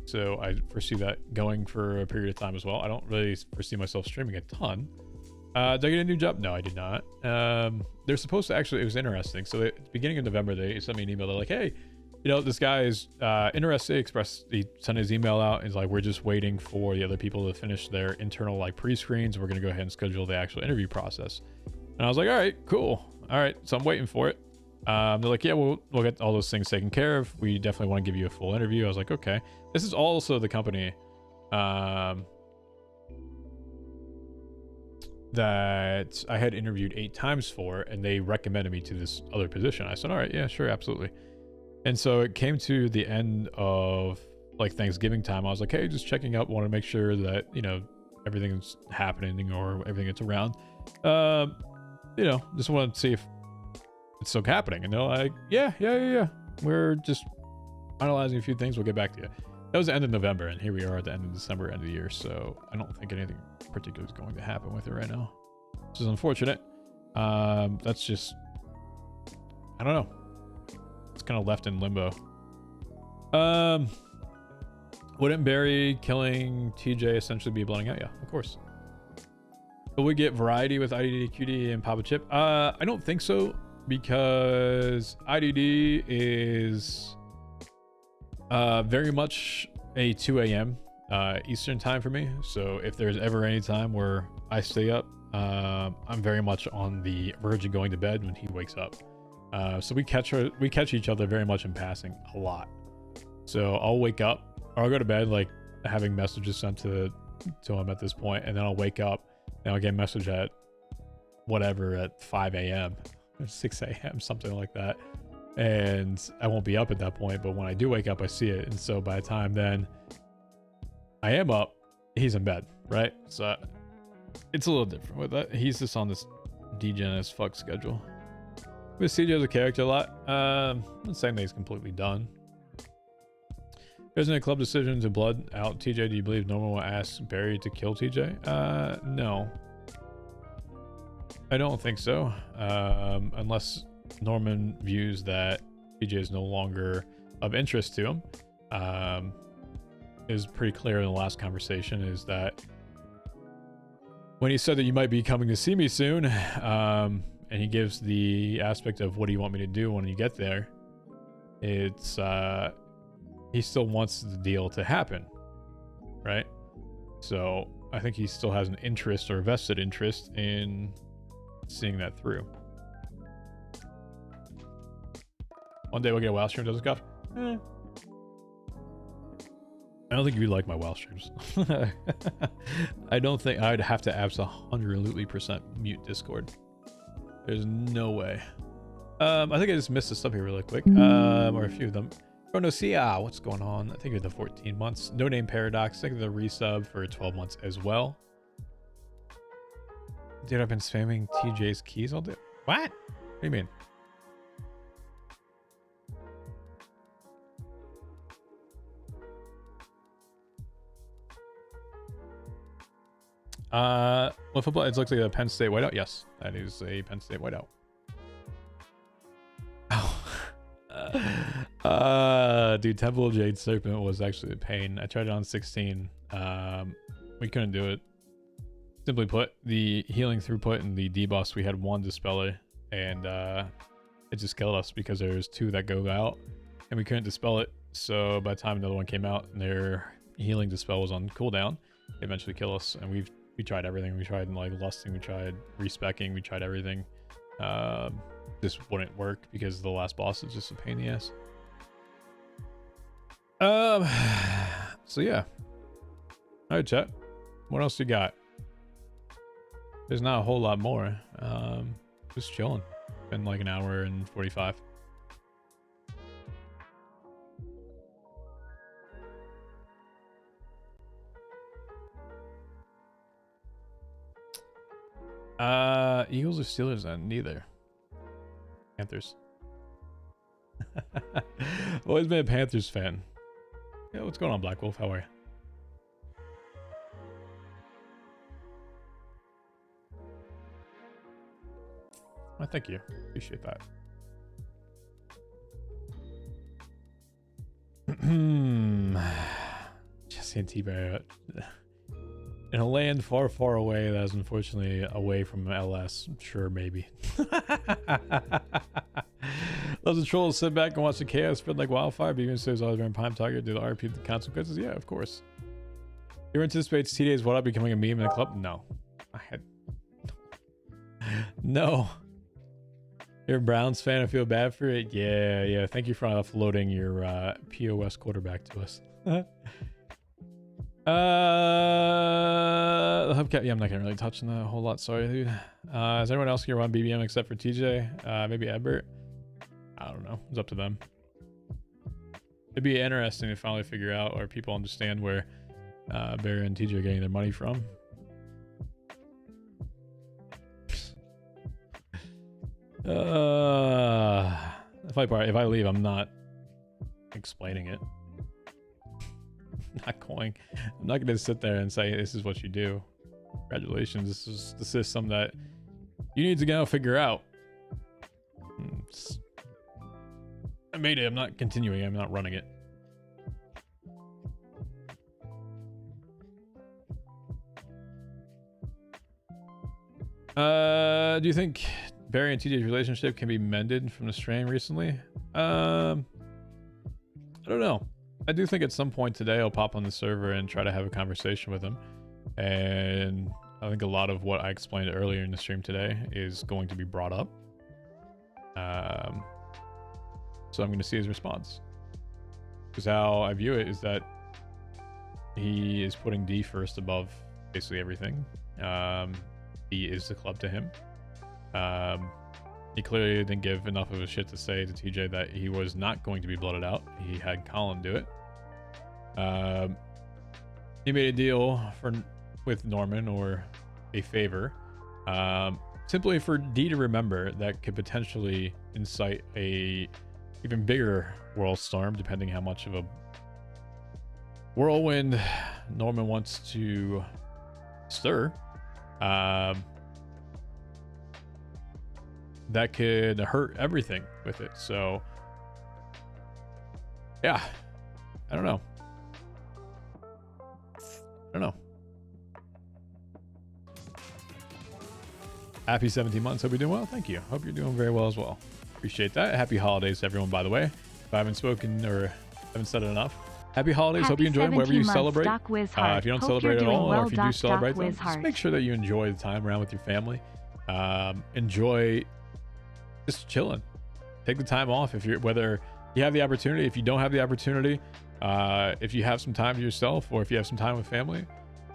So I foresee that going for a period of time as well. I don't really foresee myself streaming a ton. Did I get a new job? No, I did not. They're supposed to actually, it was interesting. So at the beginning of November, they sent me an email. They're like, hey, you know, this guy is interested. He sent his email out. And he's like, we're just waiting for the other people to finish their internal like pre-screens. We're going to go ahead and schedule the actual interview process. And I was like, all right, cool. All right. So I'm waiting for it. They're like, yeah, we'll get all those things taken care of. We definitely want to give you a full interview. I was like, okay. This is also the company that I had interviewed 8 times for, and they recommended me to this other position. I said, all right, yeah, sure, absolutely. And so it came to the end of like Thanksgiving time. I was like, hey, just checking up, want to make sure that, you know, everything's happening or everything that's around. You know, just want to see if it's still happening. And they're like, yeah. We're just finalizing a few things. We'll get back to you. That was the end of November, and here we are at the end of December, end of the year. So I don't think anything particular is going to happen with it right now. This is unfortunate. That's just, I don't know. It's kind of left in limbo. Wouldn't Barry killing TJ essentially be blowing out? Yeah, of course. Will we get variety with IDD, QD, and Papa Chip? I don't think so, because IDD is very much a 2 a.m. Eastern time for me. So if there's ever any time where I stay up, I'm very much on the verge of going to bed when he wakes up. So we catch each other very much in passing a lot. So I'll wake up, or I'll go to bed like having messages sent to him at this point, and then I'll wake up and I'll get a message at whatever at 5 a.m. or 6 a.m. something like that. And I won't be up at that point, but when I do wake up, I see it. And so by the time then I am up, he's in bed, right? So It's a little different with that. He's just on this degen as fuck schedule. With CJ as a character a lot. I'm not saying that he's completely done. There's no club decision to blood out TJ. Do you believe Norman will ask Barry to kill TJ? No. I don't think so. Unless Norman views that TJ is no longer of interest to him. It was pretty clear in the last conversation is that when he said that you might be coming to see me soon, and he gives the aspect of what do you want me to do when you get there, it's he still wants the deal to happen, right? So I think he still has an interest or vested interest in seeing that through. One day we'll get a WoW stream, does it, Cuff? I don't think you'd like my WoW streams. I don't think I'd have to absolutely% mute Discord. There's no way. I think I just missed this up here really quick. Or a few of them. Chronosia, what's going on? I think it's the 14 months. No Name Paradox, thank you for the resub for 12 months as well. Dude, I've been spamming TJ's keys all day. What? What do you mean? What football? It looks like a Penn State whiteout. Yes, that is a Penn State whiteout. Oh. Dude, Temple of Jade Serpent was actually a pain. I tried it on 16. We couldn't do it. Simply put, the healing throughput and the debuffs, we had one dispeller, and it just killed us because there's two that go out, and we couldn't dispel it. So by the time another one came out, and their healing dispel was on cooldown, they eventually kill us. And we tried everything. We tried like lusting, we tried respecking, we tried everything. This wouldn't work because the last boss is just a pain in the ass. So yeah. All right, chat. What else you got? There's not a whole lot more. Just chilling. Been like an hour and 45. Eagles or Steelers then? Neither. Panthers. Always been a Panthers fan. Yeah, what's going on, Black Wolf? How are you? Well, thank you. Appreciate that. Jesse and T-Bear. In a land far, far away that is unfortunately away from LS. Sure, maybe. Loves the trolls sit back and watch the chaos spread like wildfire, but even says always around prime target, do the RP the consequences? Yeah, of course. You anticipate TDA's what up becoming a meme in the club? No. I had no. You're a Browns fan, I feel bad for it. Yeah. Thank you for offloading your POS quarterback to us. The hubcap, yeah, I'm not gonna really touch on that a whole lot. Sorry, dude. Is anyone else here run BBM except for TJ? Maybe Ebert. I don't know. It's up to them. It'd be interesting to finally figure out, or people understand where Barry and TJ are getting their money from. If I leave, I'm not explaining it. I'm not going to sit there and say this is what you do. Congratulations, this is the system that you need to go figure out. I made it. I'm not continuing. I'm not running it. Do you think Barry and TJ's relationship can be mended from the strain recently? I don't know. I do think at some point today I'll pop on the server and try to have a conversation with him. And I think a lot of what I explained earlier in the stream today is going to be brought up. So I'm going to see his response. Because how I view it is that he is putting D first above basically everything. D is the club to him. He clearly didn't give enough of a shit to say to TJ that he was not going to be blooded out. He had Colin do it. He made a deal with Norman, or a favor, simply for D to remember that could potentially incite a even bigger world storm, depending how much of a whirlwind Norman wants to stir. That could hurt everything with it. So yeah, I don't know. Happy 17 months. Hope you're doing well. Thank you. Hope you're doing very well as well. Appreciate that. Happy holidays to everyone, by the way. If I haven't spoken or haven't said it enough. Happy holidays. Hope you enjoy them wherever you celebrate. If you don't celebrate at all, or if you do celebrate them, just make sure that you enjoy the time around with your family. Enjoy just chilling. Take the time off whether you have the opportunity. If you don't have the opportunity, if you have some time to yourself, or if you have some time with family,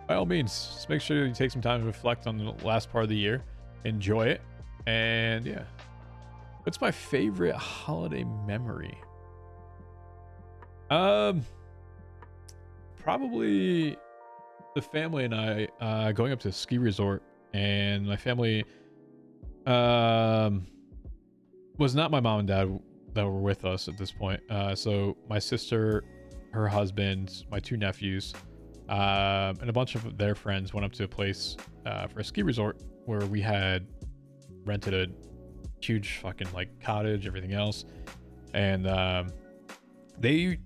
by all means, just make sure you take some time to reflect on the last part of the year. Enjoy it. And yeah. What's my favorite holiday memory? Probably the family and I going up to a ski resort, and my family was not my mom and dad that were with us at this point. So my sister, her husband, my 2 nephews, and a bunch of their friends went up to a place for a ski resort where we had rented a huge fucking like cottage, everything else. And they,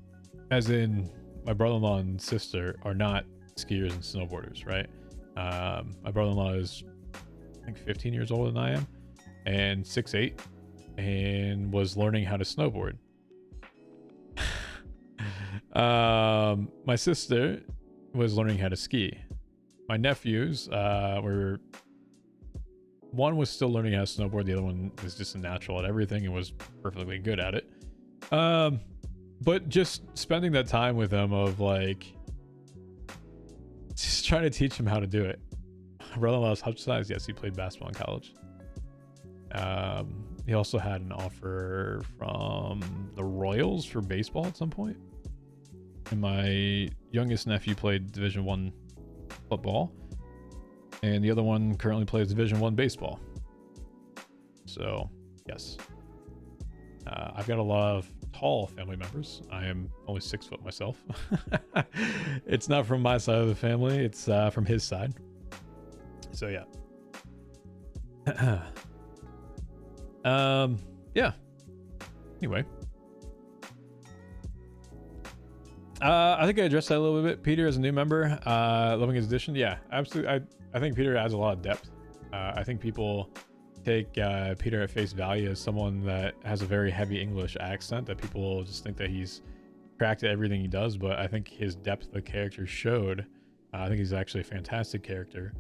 as in my brother-in-law and sister, are not skiers and snowboarders, right? My brother-in-law is I think 15 years older than I am, and 6'8", and was learning how to snowboard. My sister was learning how to ski. My nephews one was still learning how to snowboard, the other one was just a natural at everything and was perfectly good at it. But just spending that time with them of like just trying to teach him how to do it. My brother-in-law is Hutch size. Yes, he played basketball in college. He also had an offer from the Royals for baseball at some point. And my youngest nephew played Division I football, and the other one currently plays Division I baseball. So yes, I've got a lot of tall family members. I am only 6 foot myself. It's not from my side of the family, it's from his side. So yeah. Yeah, anyway, I think I addressed that a little bit. Peter is a new member, loving his addition. Yeah, absolutely. I think Peter adds a lot of depth. I think people take Peter at face value as someone that has a very heavy English accent, that people just think that he's cracked at everything he does, but I think his depth of the character showed. I think he's actually a fantastic character,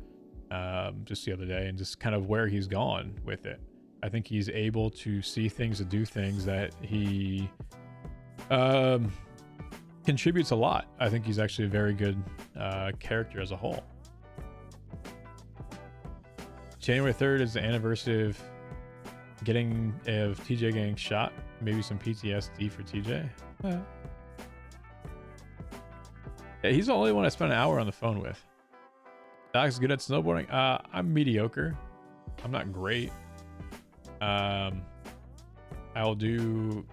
just the other day, and just kind of where he's gone with it. I think he's able to see things and do things that he contributes a lot. I think he's actually a very good character as a whole. January 3rd is the anniversary of TJ getting shot. Maybe some PTSD for TJ. Yeah, he's the only one I spent an hour on the phone with. Doc's good at snowboarding. I'm mediocre. I'm not great. I'll do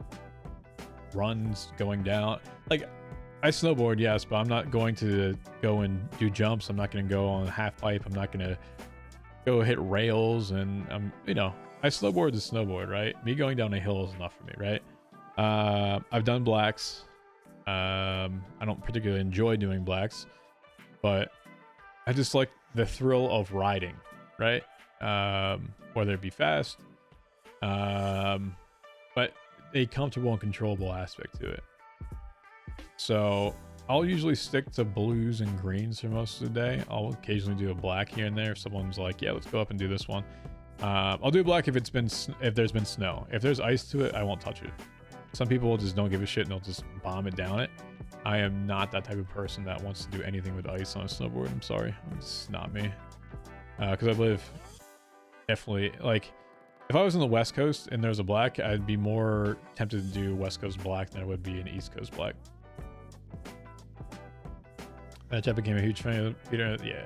runs going down. Like, I snowboard, yes, but I'm not going to go and do jumps. I'm not going to go on a half pipe. I'm not going to go hit rails. And I snowboard to snowboard, right? Me going down a hill is enough for me, right? I've done blacks. I don't particularly enjoy doing blacks, but I just like the thrill of riding, right? Whether it be fast, but a comfortable and controllable aspect to it. So I'll usually stick to blues and greens for most of the day. I'll occasionally do a black here and there if someone's like, yeah, let's go up and do this one. I'll do black if there's been snow. If there's ice to it, I won't touch it. Some people just don't give a shit and they'll just bomb it down it. I am not that type of person that wants to do anything with ice on a snowboard. I'm sorry, it's not me. Because I live definitely, like, if I was on the West Coast and there's a black, I'd be more tempted to do West Coast black than I would be an East Coast black. That became a huge fan of Peter. Yeah.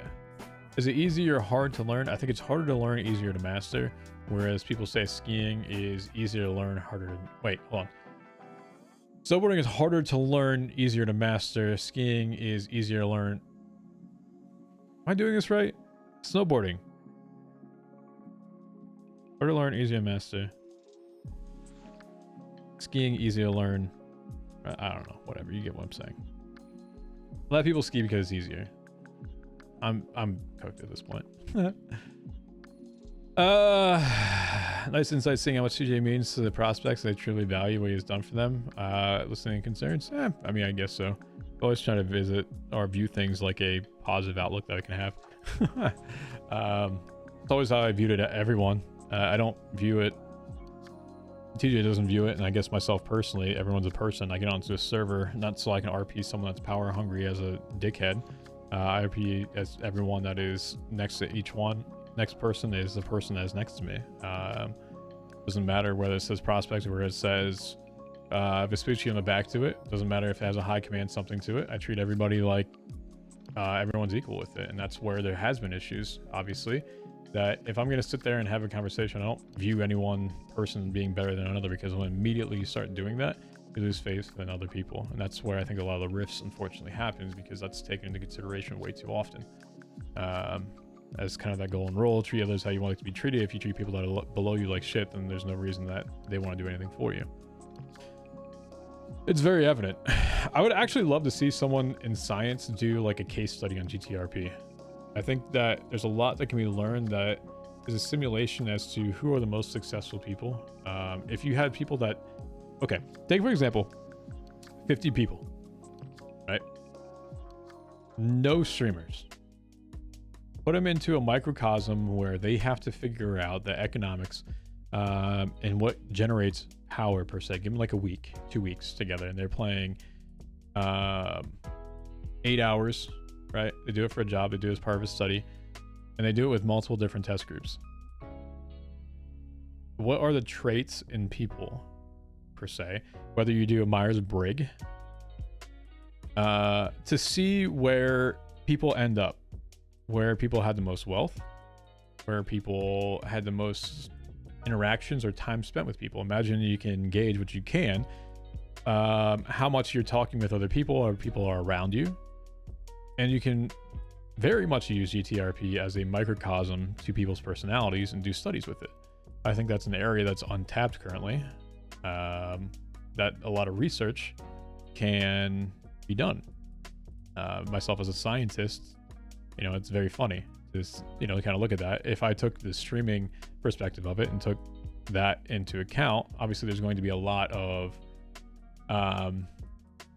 Is it easy or hard to learn? I think it's harder to learn, easier to master. Whereas people say skiing is easier to learn, harder to... Wait, hold on. Snowboarding is harder to learn, easier to master. Skiing is easier to learn. Am I doing this right? Snowboarding. Harder to learn, easier to master. Skiing, easier to learn. I don't know. Whatever. You get what I'm saying. A lot of people ski because it's easier. I'm cooked at this point. Nice insight seeing how much CJ means to the prospects. They truly value what he's done for them. Listening concerns? I mean, I guess so. Always trying to visit or view things like a positive outlook that I can have. It's always how I viewed it at everyone. I don't view it. TJ doesn't view it, and I guess myself personally, everyone's a person. I get onto a server, not so I can RP someone that's power hungry as a dickhead. I RP as everyone that is next to each one. Next person is the person that is next to me. Doesn't matter whether it says prospect or whether it says Vespucci on the back to it. Doesn't matter if it has a high command something to it. I treat everybody like everyone's equal with it, and that's where there has been issues, obviously. That if I'm going to sit there and have a conversation, I don't view any one person being better than another, because when immediately you start doing that, you lose faith in other people. And that's where I think a lot of the rifts unfortunately happens, because that's taken into consideration way too often. As kind of that golden rule, treat others how you want it to be treated. If you treat people that are below you like shit, then there's no reason that they want to do anything for you. It's very evident. I would actually love to see someone in science do like a case study on GTRP. I think that there's a lot that can be learned, that is a simulation as to who are the most successful people. If you had people that, okay, take for example, 50 people, right? No streamers. Put them into a microcosm where they have to figure out the economics and what generates power per se. Give them like a week, 2 weeks together, and they're playing 8 hours. Right? They do it for a job, they do it as part of a study, and they do it with multiple different test groups. What are the traits in people, per se, whether you do a Myers-Briggs, to see where people end up, where people had the most wealth, where people had the most interactions or time spent with people. Imagine you can gauge what you can, how much you're talking with other people or people are around you. And you can very much use GTRP as a microcosm to people's personalities and do studies with it. I think that's an area that's untapped currently, that a lot of research can be done. Myself as a scientist, you know, it's very funny to, you know, kind of look at that. If I took the streaming perspective of it and took that into account, obviously there's going to be a lot of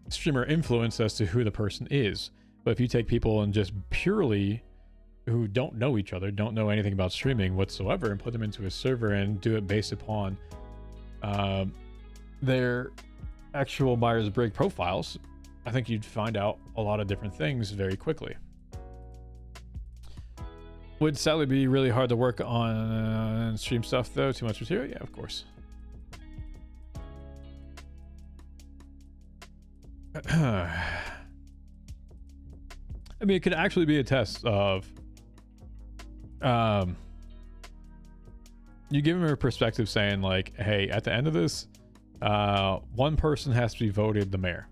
streamer influence as to who the person is. But if you take people and just purely who don't know each other, don't know anything about streaming whatsoever, and put them into a server and do it based upon their actual Myers-Briggs profiles, I think you'd find out a lot of different things very quickly. Would sadly be really hard to work on stream stuff though, too much material? Yeah, of course. I mean, it could actually be a test of, you give them a perspective saying like, hey, at the end of this, one person has to be voted the mayor.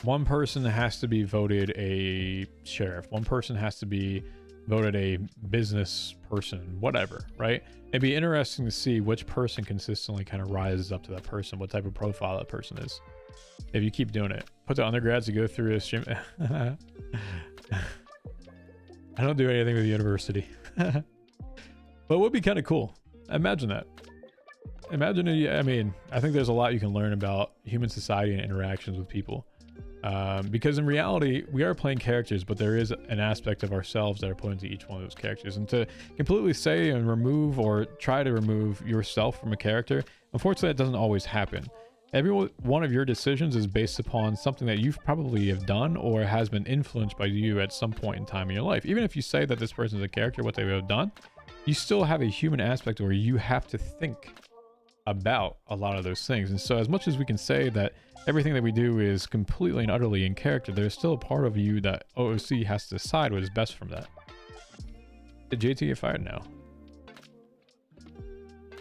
One person has to be voted a sheriff. One person has to be voted a business person, whatever, right? It'd be interesting to see which person consistently kind of rises up to that person, what type of profile that person is. If you keep doing it, put the undergrads to go through a stream. I don't do anything with the university. But it would be kind of cool. Imagine that. Imagine, I mean, I think there's a lot you can learn about human society and interactions with people. Because in reality, we are playing characters, but there is an aspect of ourselves that are put into each one of those characters. And to completely say and remove or try to remove yourself from a character, unfortunately, that doesn't always happen. Every one of your decisions is based upon something that you probably have done or has been influenced by you at some point in time in your life. Even if you say that this person is a character, what they would have done, you still have a human aspect where you have to think about a lot of those things. And so as much as we can say that everything that we do is completely and utterly in character, there's still a part of you that OOC has to decide what is best from that. Did JT get fired? No.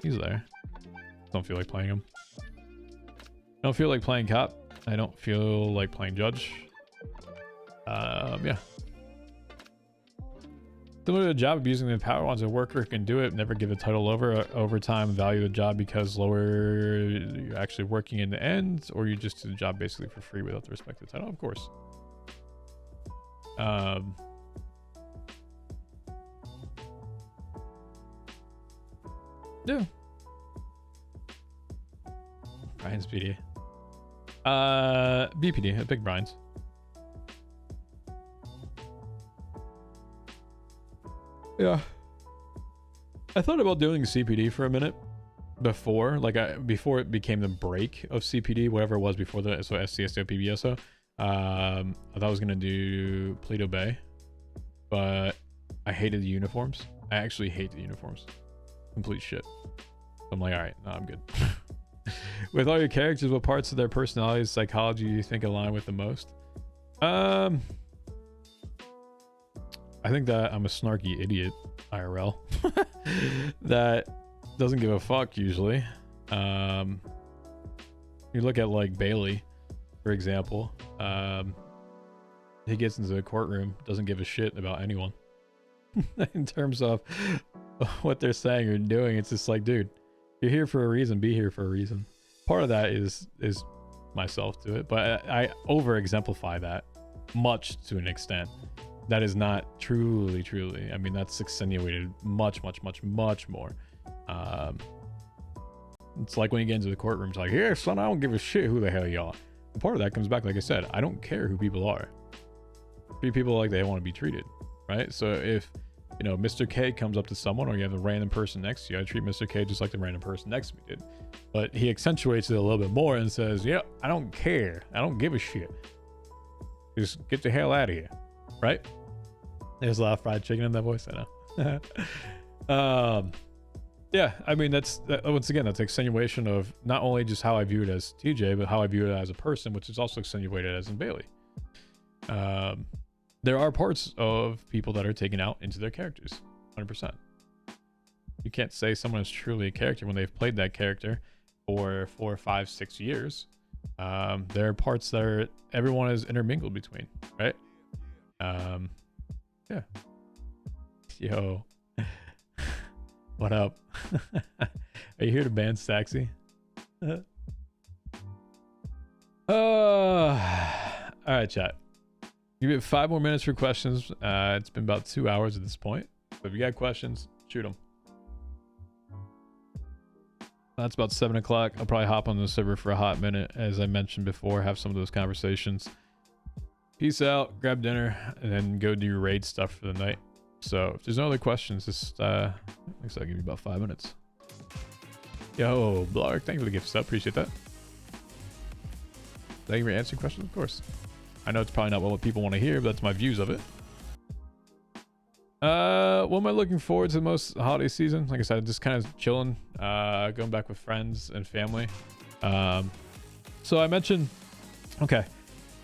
He's there. Don't feel like playing him. Don't feel like playing cop. I don't feel like playing judge. Yeah. Similar to the job, abusing the power once a worker can do it. Never give a title over time. Value the job because lower you're actually working in the end, or you just do the job basically for free without the respect of the title. Of course. Yeah. Brian's PD. BPD, Big Brian's. Yeah. I thought about doing CPD for a minute before, before it became the break of CPD, whatever it was before the SCSO PBSO. I thought I was gonna do Pleato Bay, but I hated the uniforms. I actually hate the uniforms. Complete shit. So I'm like, all right, no, I'm good. With all your characters, what parts of their personalities, psychology do you think align with the most? I think that I'm a snarky idiot, IRL, that doesn't give a fuck usually. You look at like Bailey, for example. He gets into the courtroom, doesn't give a shit about anyone. In terms of what they're saying or doing, it's just like, dude, you're here for a reason, be here for a reason. Part of that is myself to it, but I over exemplify that much to an extent. That is not truly. I mean, that's accentuated much more. It's like when you get into the courtroom, it's like, here, son, I don't give a shit who the hell you are. And part of that comes back, like I said, I don't care who people are. Treat people like they want to be treated, right? So if, you know, Mr. K comes up to someone, or you have a random person next to you, I treat Mr. K just like the random person next to me did. But he accentuates it a little bit more and says, yeah, I don't care. I don't give a shit. Just get the hell out of here. Right? There's a lot of fried chicken in that voice, I know. Yeah, I mean, once again, that's extenuation of not only just how I view it as TJ, but how I view it as a person, which is also extenuated as in Bailey. There are parts of people that are taken out into their characters, 100%. You can't say someone is truly a character when they've played that character for 4, 5, 6 years. There are parts that everyone is intermingled between, right? Yeah. Yo. What up? Are you here to ban Staxi? All right, chat. Give it 5 more minutes for questions. It's been about 2 hours at this point. So if you got questions, shoot them. That's about 7 o'clock. I'll probably hop on the server for a hot minute, as I mentioned before, have some of those conversations. Peace out, grab dinner, and then go do your raid stuff for the night. So if there's no other questions, just looks like I'll give you about 5 minutes. Yo, Blark, thank you for the gift sub. Appreciate that. Thank you for answering questions, of course. I know it's probably not what people want to hear, but that's my views of it. What am I looking forward to the most holiday season? Like I said, just kind of chilling, going back with friends and family. So I mentioned, okay,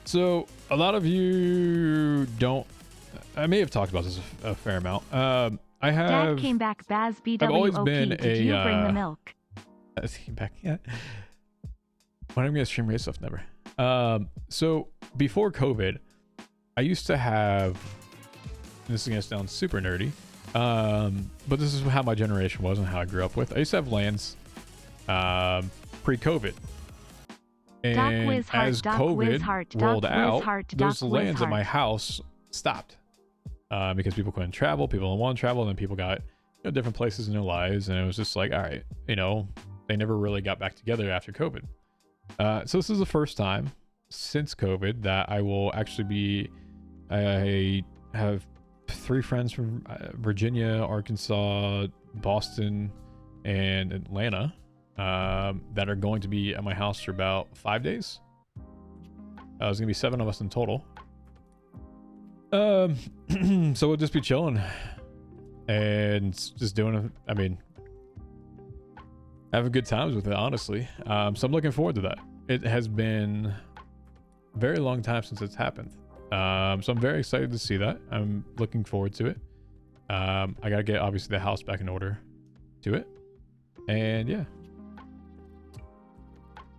so a lot of you don't, I may have talked about this a fair amount. I have, Dad came back, Baz BWOP. I've always been Did you bring the milk? Came back, yeah. When I'm gonna stream race stuff, never. So before COVID, I used to have, this is gonna sound super nerdy, but this is how my generation was and how I grew up with. I used to have lands pre-COVID, and as COVID rolled out, those lands at my house stopped because people couldn't travel, people didn't want to travel, and then people got, you know, different places in their lives, and it was just like, all right, you know, they never really got back together after COVID. So this is the first time since COVID that I will actually be, I have 3 friends from Virginia, Arkansas, Boston, and Atlanta that are going to be at my house for about 5 days. There's gonna be 7 of us in total. So we'll just be chilling and just doing, I mean, having good times with it, honestly. So I'm looking forward to that. It has been a very long time since it's happened. So I'm very excited to see that. I'm looking forward to it. I gotta get obviously the house back in order to it, and yeah.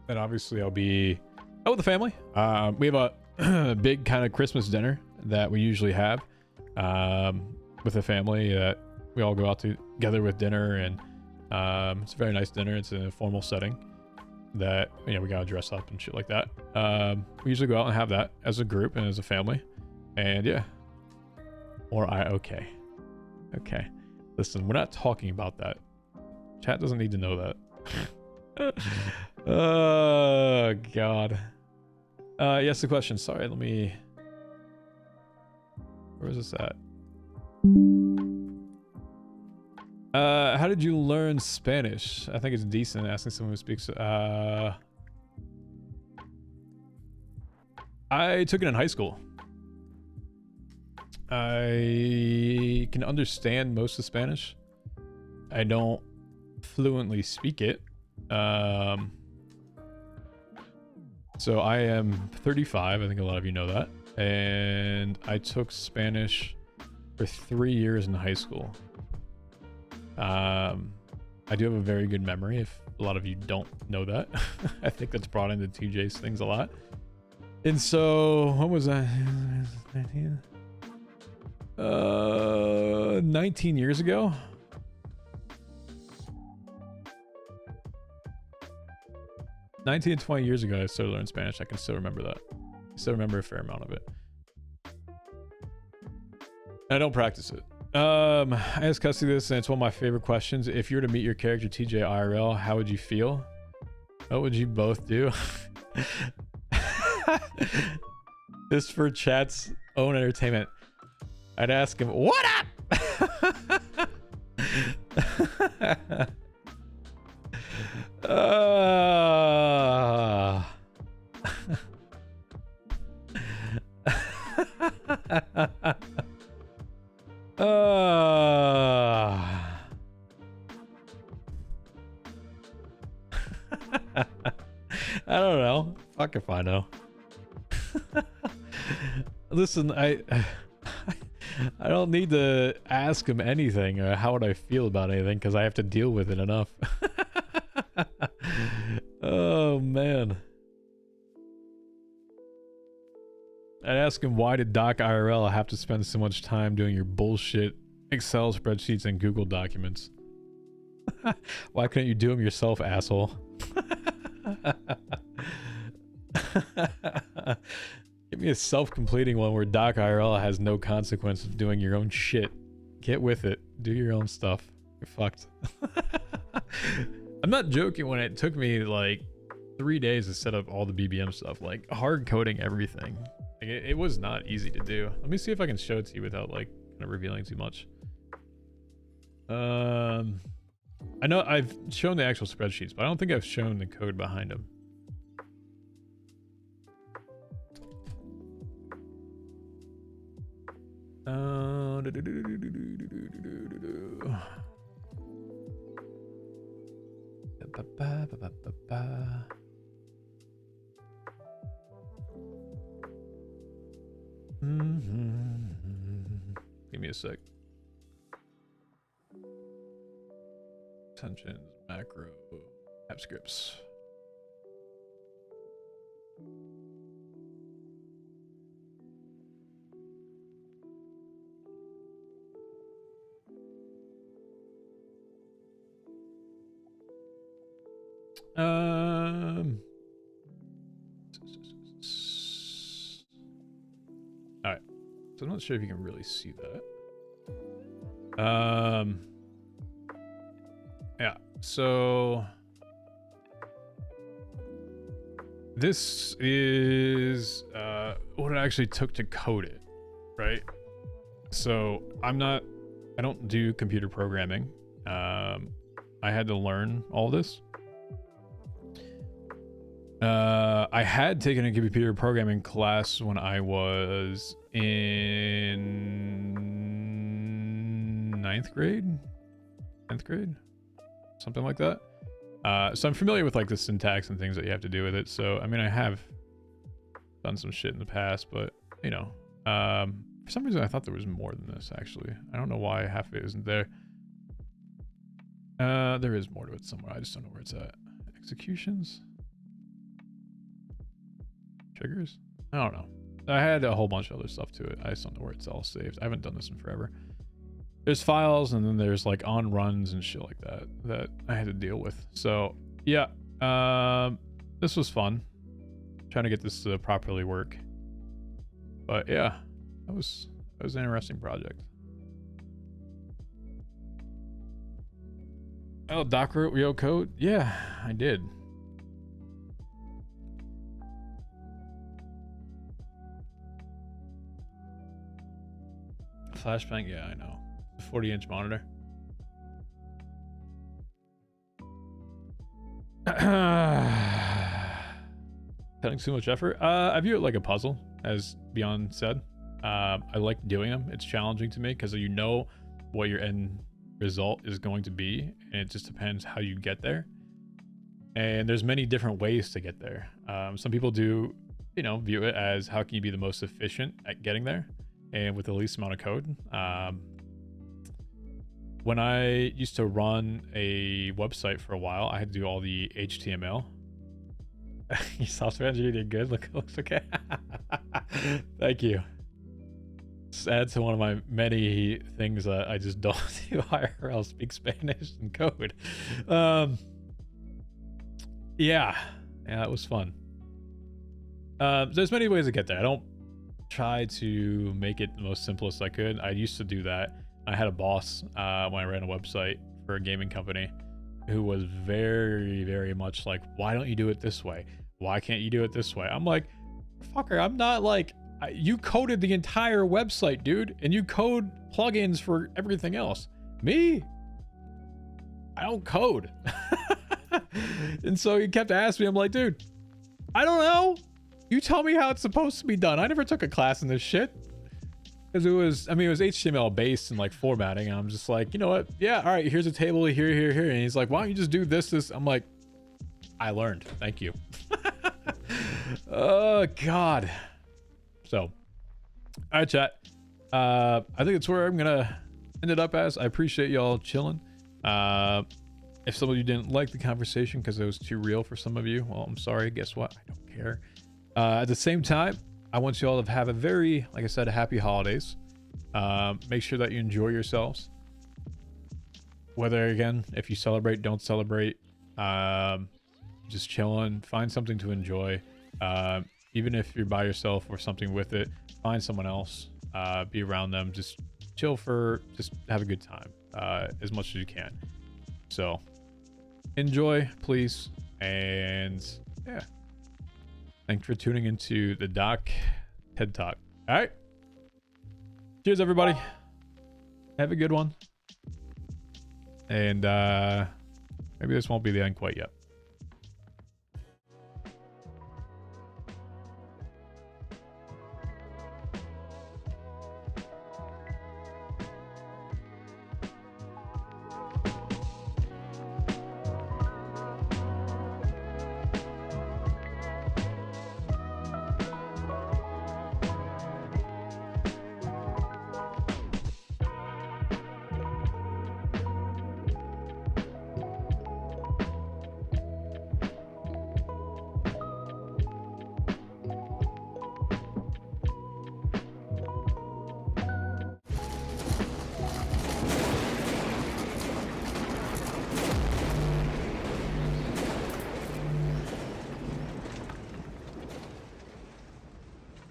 And obviously I'll be out with the family. We have a big kind of Christmas dinner that we usually have with the family that we all go out together with dinner, and it's a very nice dinner. It's in a formal setting that, you know, we gotta dress up and shit like that. We usually go out and have that as a group and as a family, and yeah. Okay. Listen, we're not talking about that. Chat doesn't need to know that. Oh god. Yes, the question. Sorry, let me. Where is this at? How did you learn Spanish? I think it's decent asking someone who speaks. I took it in high school. I can understand most of Spanish. I don't fluently speak it. So I am 35. I think a lot of you know that. And I took Spanish for 3 years in high school. I do have a very good memory, if a lot of you don't know that. I think that's brought into TJ's things a lot. And so, what was that? 19 years ago? 19 and 20 years ago, I started learning Spanish. I can still remember that. I still remember a fair amount of it. I don't practice it. I asked Custy this, and it's one of my favorite questions. If you were to meet your character TJ IRL, how would you feel? What would you both do? This for chat's own entertainment. I'd ask him, what up? I don't know. Fuck if I know. Listen, I don't need to ask him anything or how would I feel about anything because I have to deal with it enough. Oh man. I'd ask him, why did Doc IRL have to spend so much time doing your bullshit Excel spreadsheets and Google documents? Why couldn't you do them yourself, asshole? Give me a self-completing one where Doc IRL has no consequence of doing your own shit. Get with it. Do your own stuff. You're fucked. I'm not joking when it took me like 3 days to set up all the BBM stuff, like hard coding everything. Like, it was not easy to do. Let me see if I can show it to you without like kind of revealing too much. I know I've shown the actual spreadsheets, but I don't think I've shown the code behind them. Give me a sec. Tensions, macro, app scripts. All right. So I'm not sure if you can really see that. Yeah. So this is what it actually took to code it, right? So I don't do computer programming. I had to learn all this. I had taken a computer programming class when I was in 9th grade, 10th grade, something like that. So I'm familiar with like the syntax and things that you have to do with it. So, I mean, I have done some shit in the past, but you know, For some reason, I thought there was more than this, actually. I don't know why half of it isn't there. There is more to it somewhere. I just don't know where it's at. Executions? Triggers? I don't know. I had a whole bunch of other stuff to it. I just don't know where it's all saved. I haven't done this in forever. There's files, and then there's like on runs and shit like that that I had to deal with. So yeah, this was fun. Trying to get this to properly work. But yeah, that was an interesting project. Oh, Doc wrote real code? Yeah, I did. Flashbang? Yeah, I know. 40-inch monitor. Putting too much effort? I view it like a puzzle, as Beyond said. I like doing them. It's challenging to me because you know what your end result is going to be, and it just depends how you get there. And there's many different ways to get there. Some people do, view it as how can you be the most efficient at getting there and with the least amount of code. When I used to run a website for a while, I had to do all the HTML. Your software engineer did good. Looks okay. Thank you. Just add to one of my many things that I just don't do IRL, speak Spanish and code. Yeah, it was fun. There's many ways to get there. I don't try to make it the most simplest I could. I used to do that. I had a boss when I ran a website for a gaming company who was very, very much like, why don't you do it this way? Why can't you do it this way? I'm like, fucker, I'm not like, you coded the entire website, dude, and you code plugins for everything else. Me? I don't code. And so he kept asking me, I'm like, dude, I don't know. You tell me how it's supposed to be done. I never took a class in this shit. Because it was HTML based and like formatting. And I'm just like, you know what? Yeah, all right, here's a table here. And he's like, why don't you just do this? I'm like, I learned. Thank you. Oh, God. So, all right, chat. I think it's where I'm going to end it up as. I appreciate y'all chilling. If some of you didn't like the conversation because it was too real for some of you, well, I'm sorry. Guess what? I don't care. At the same time, I want you all to have a very, like I said, happy holidays. Make sure that you enjoy yourselves. Whether, again, if you celebrate, don't celebrate, just chilling, find something to enjoy. Even if you're by yourself or something with it, find someone else, be around them, just chill just have a good time, as much as you can. So enjoy, please. And yeah. Thanks for tuning into the Doc TED Talk. All right. Cheers, everybody. Have a good one. And maybe this won't be the end quite yet.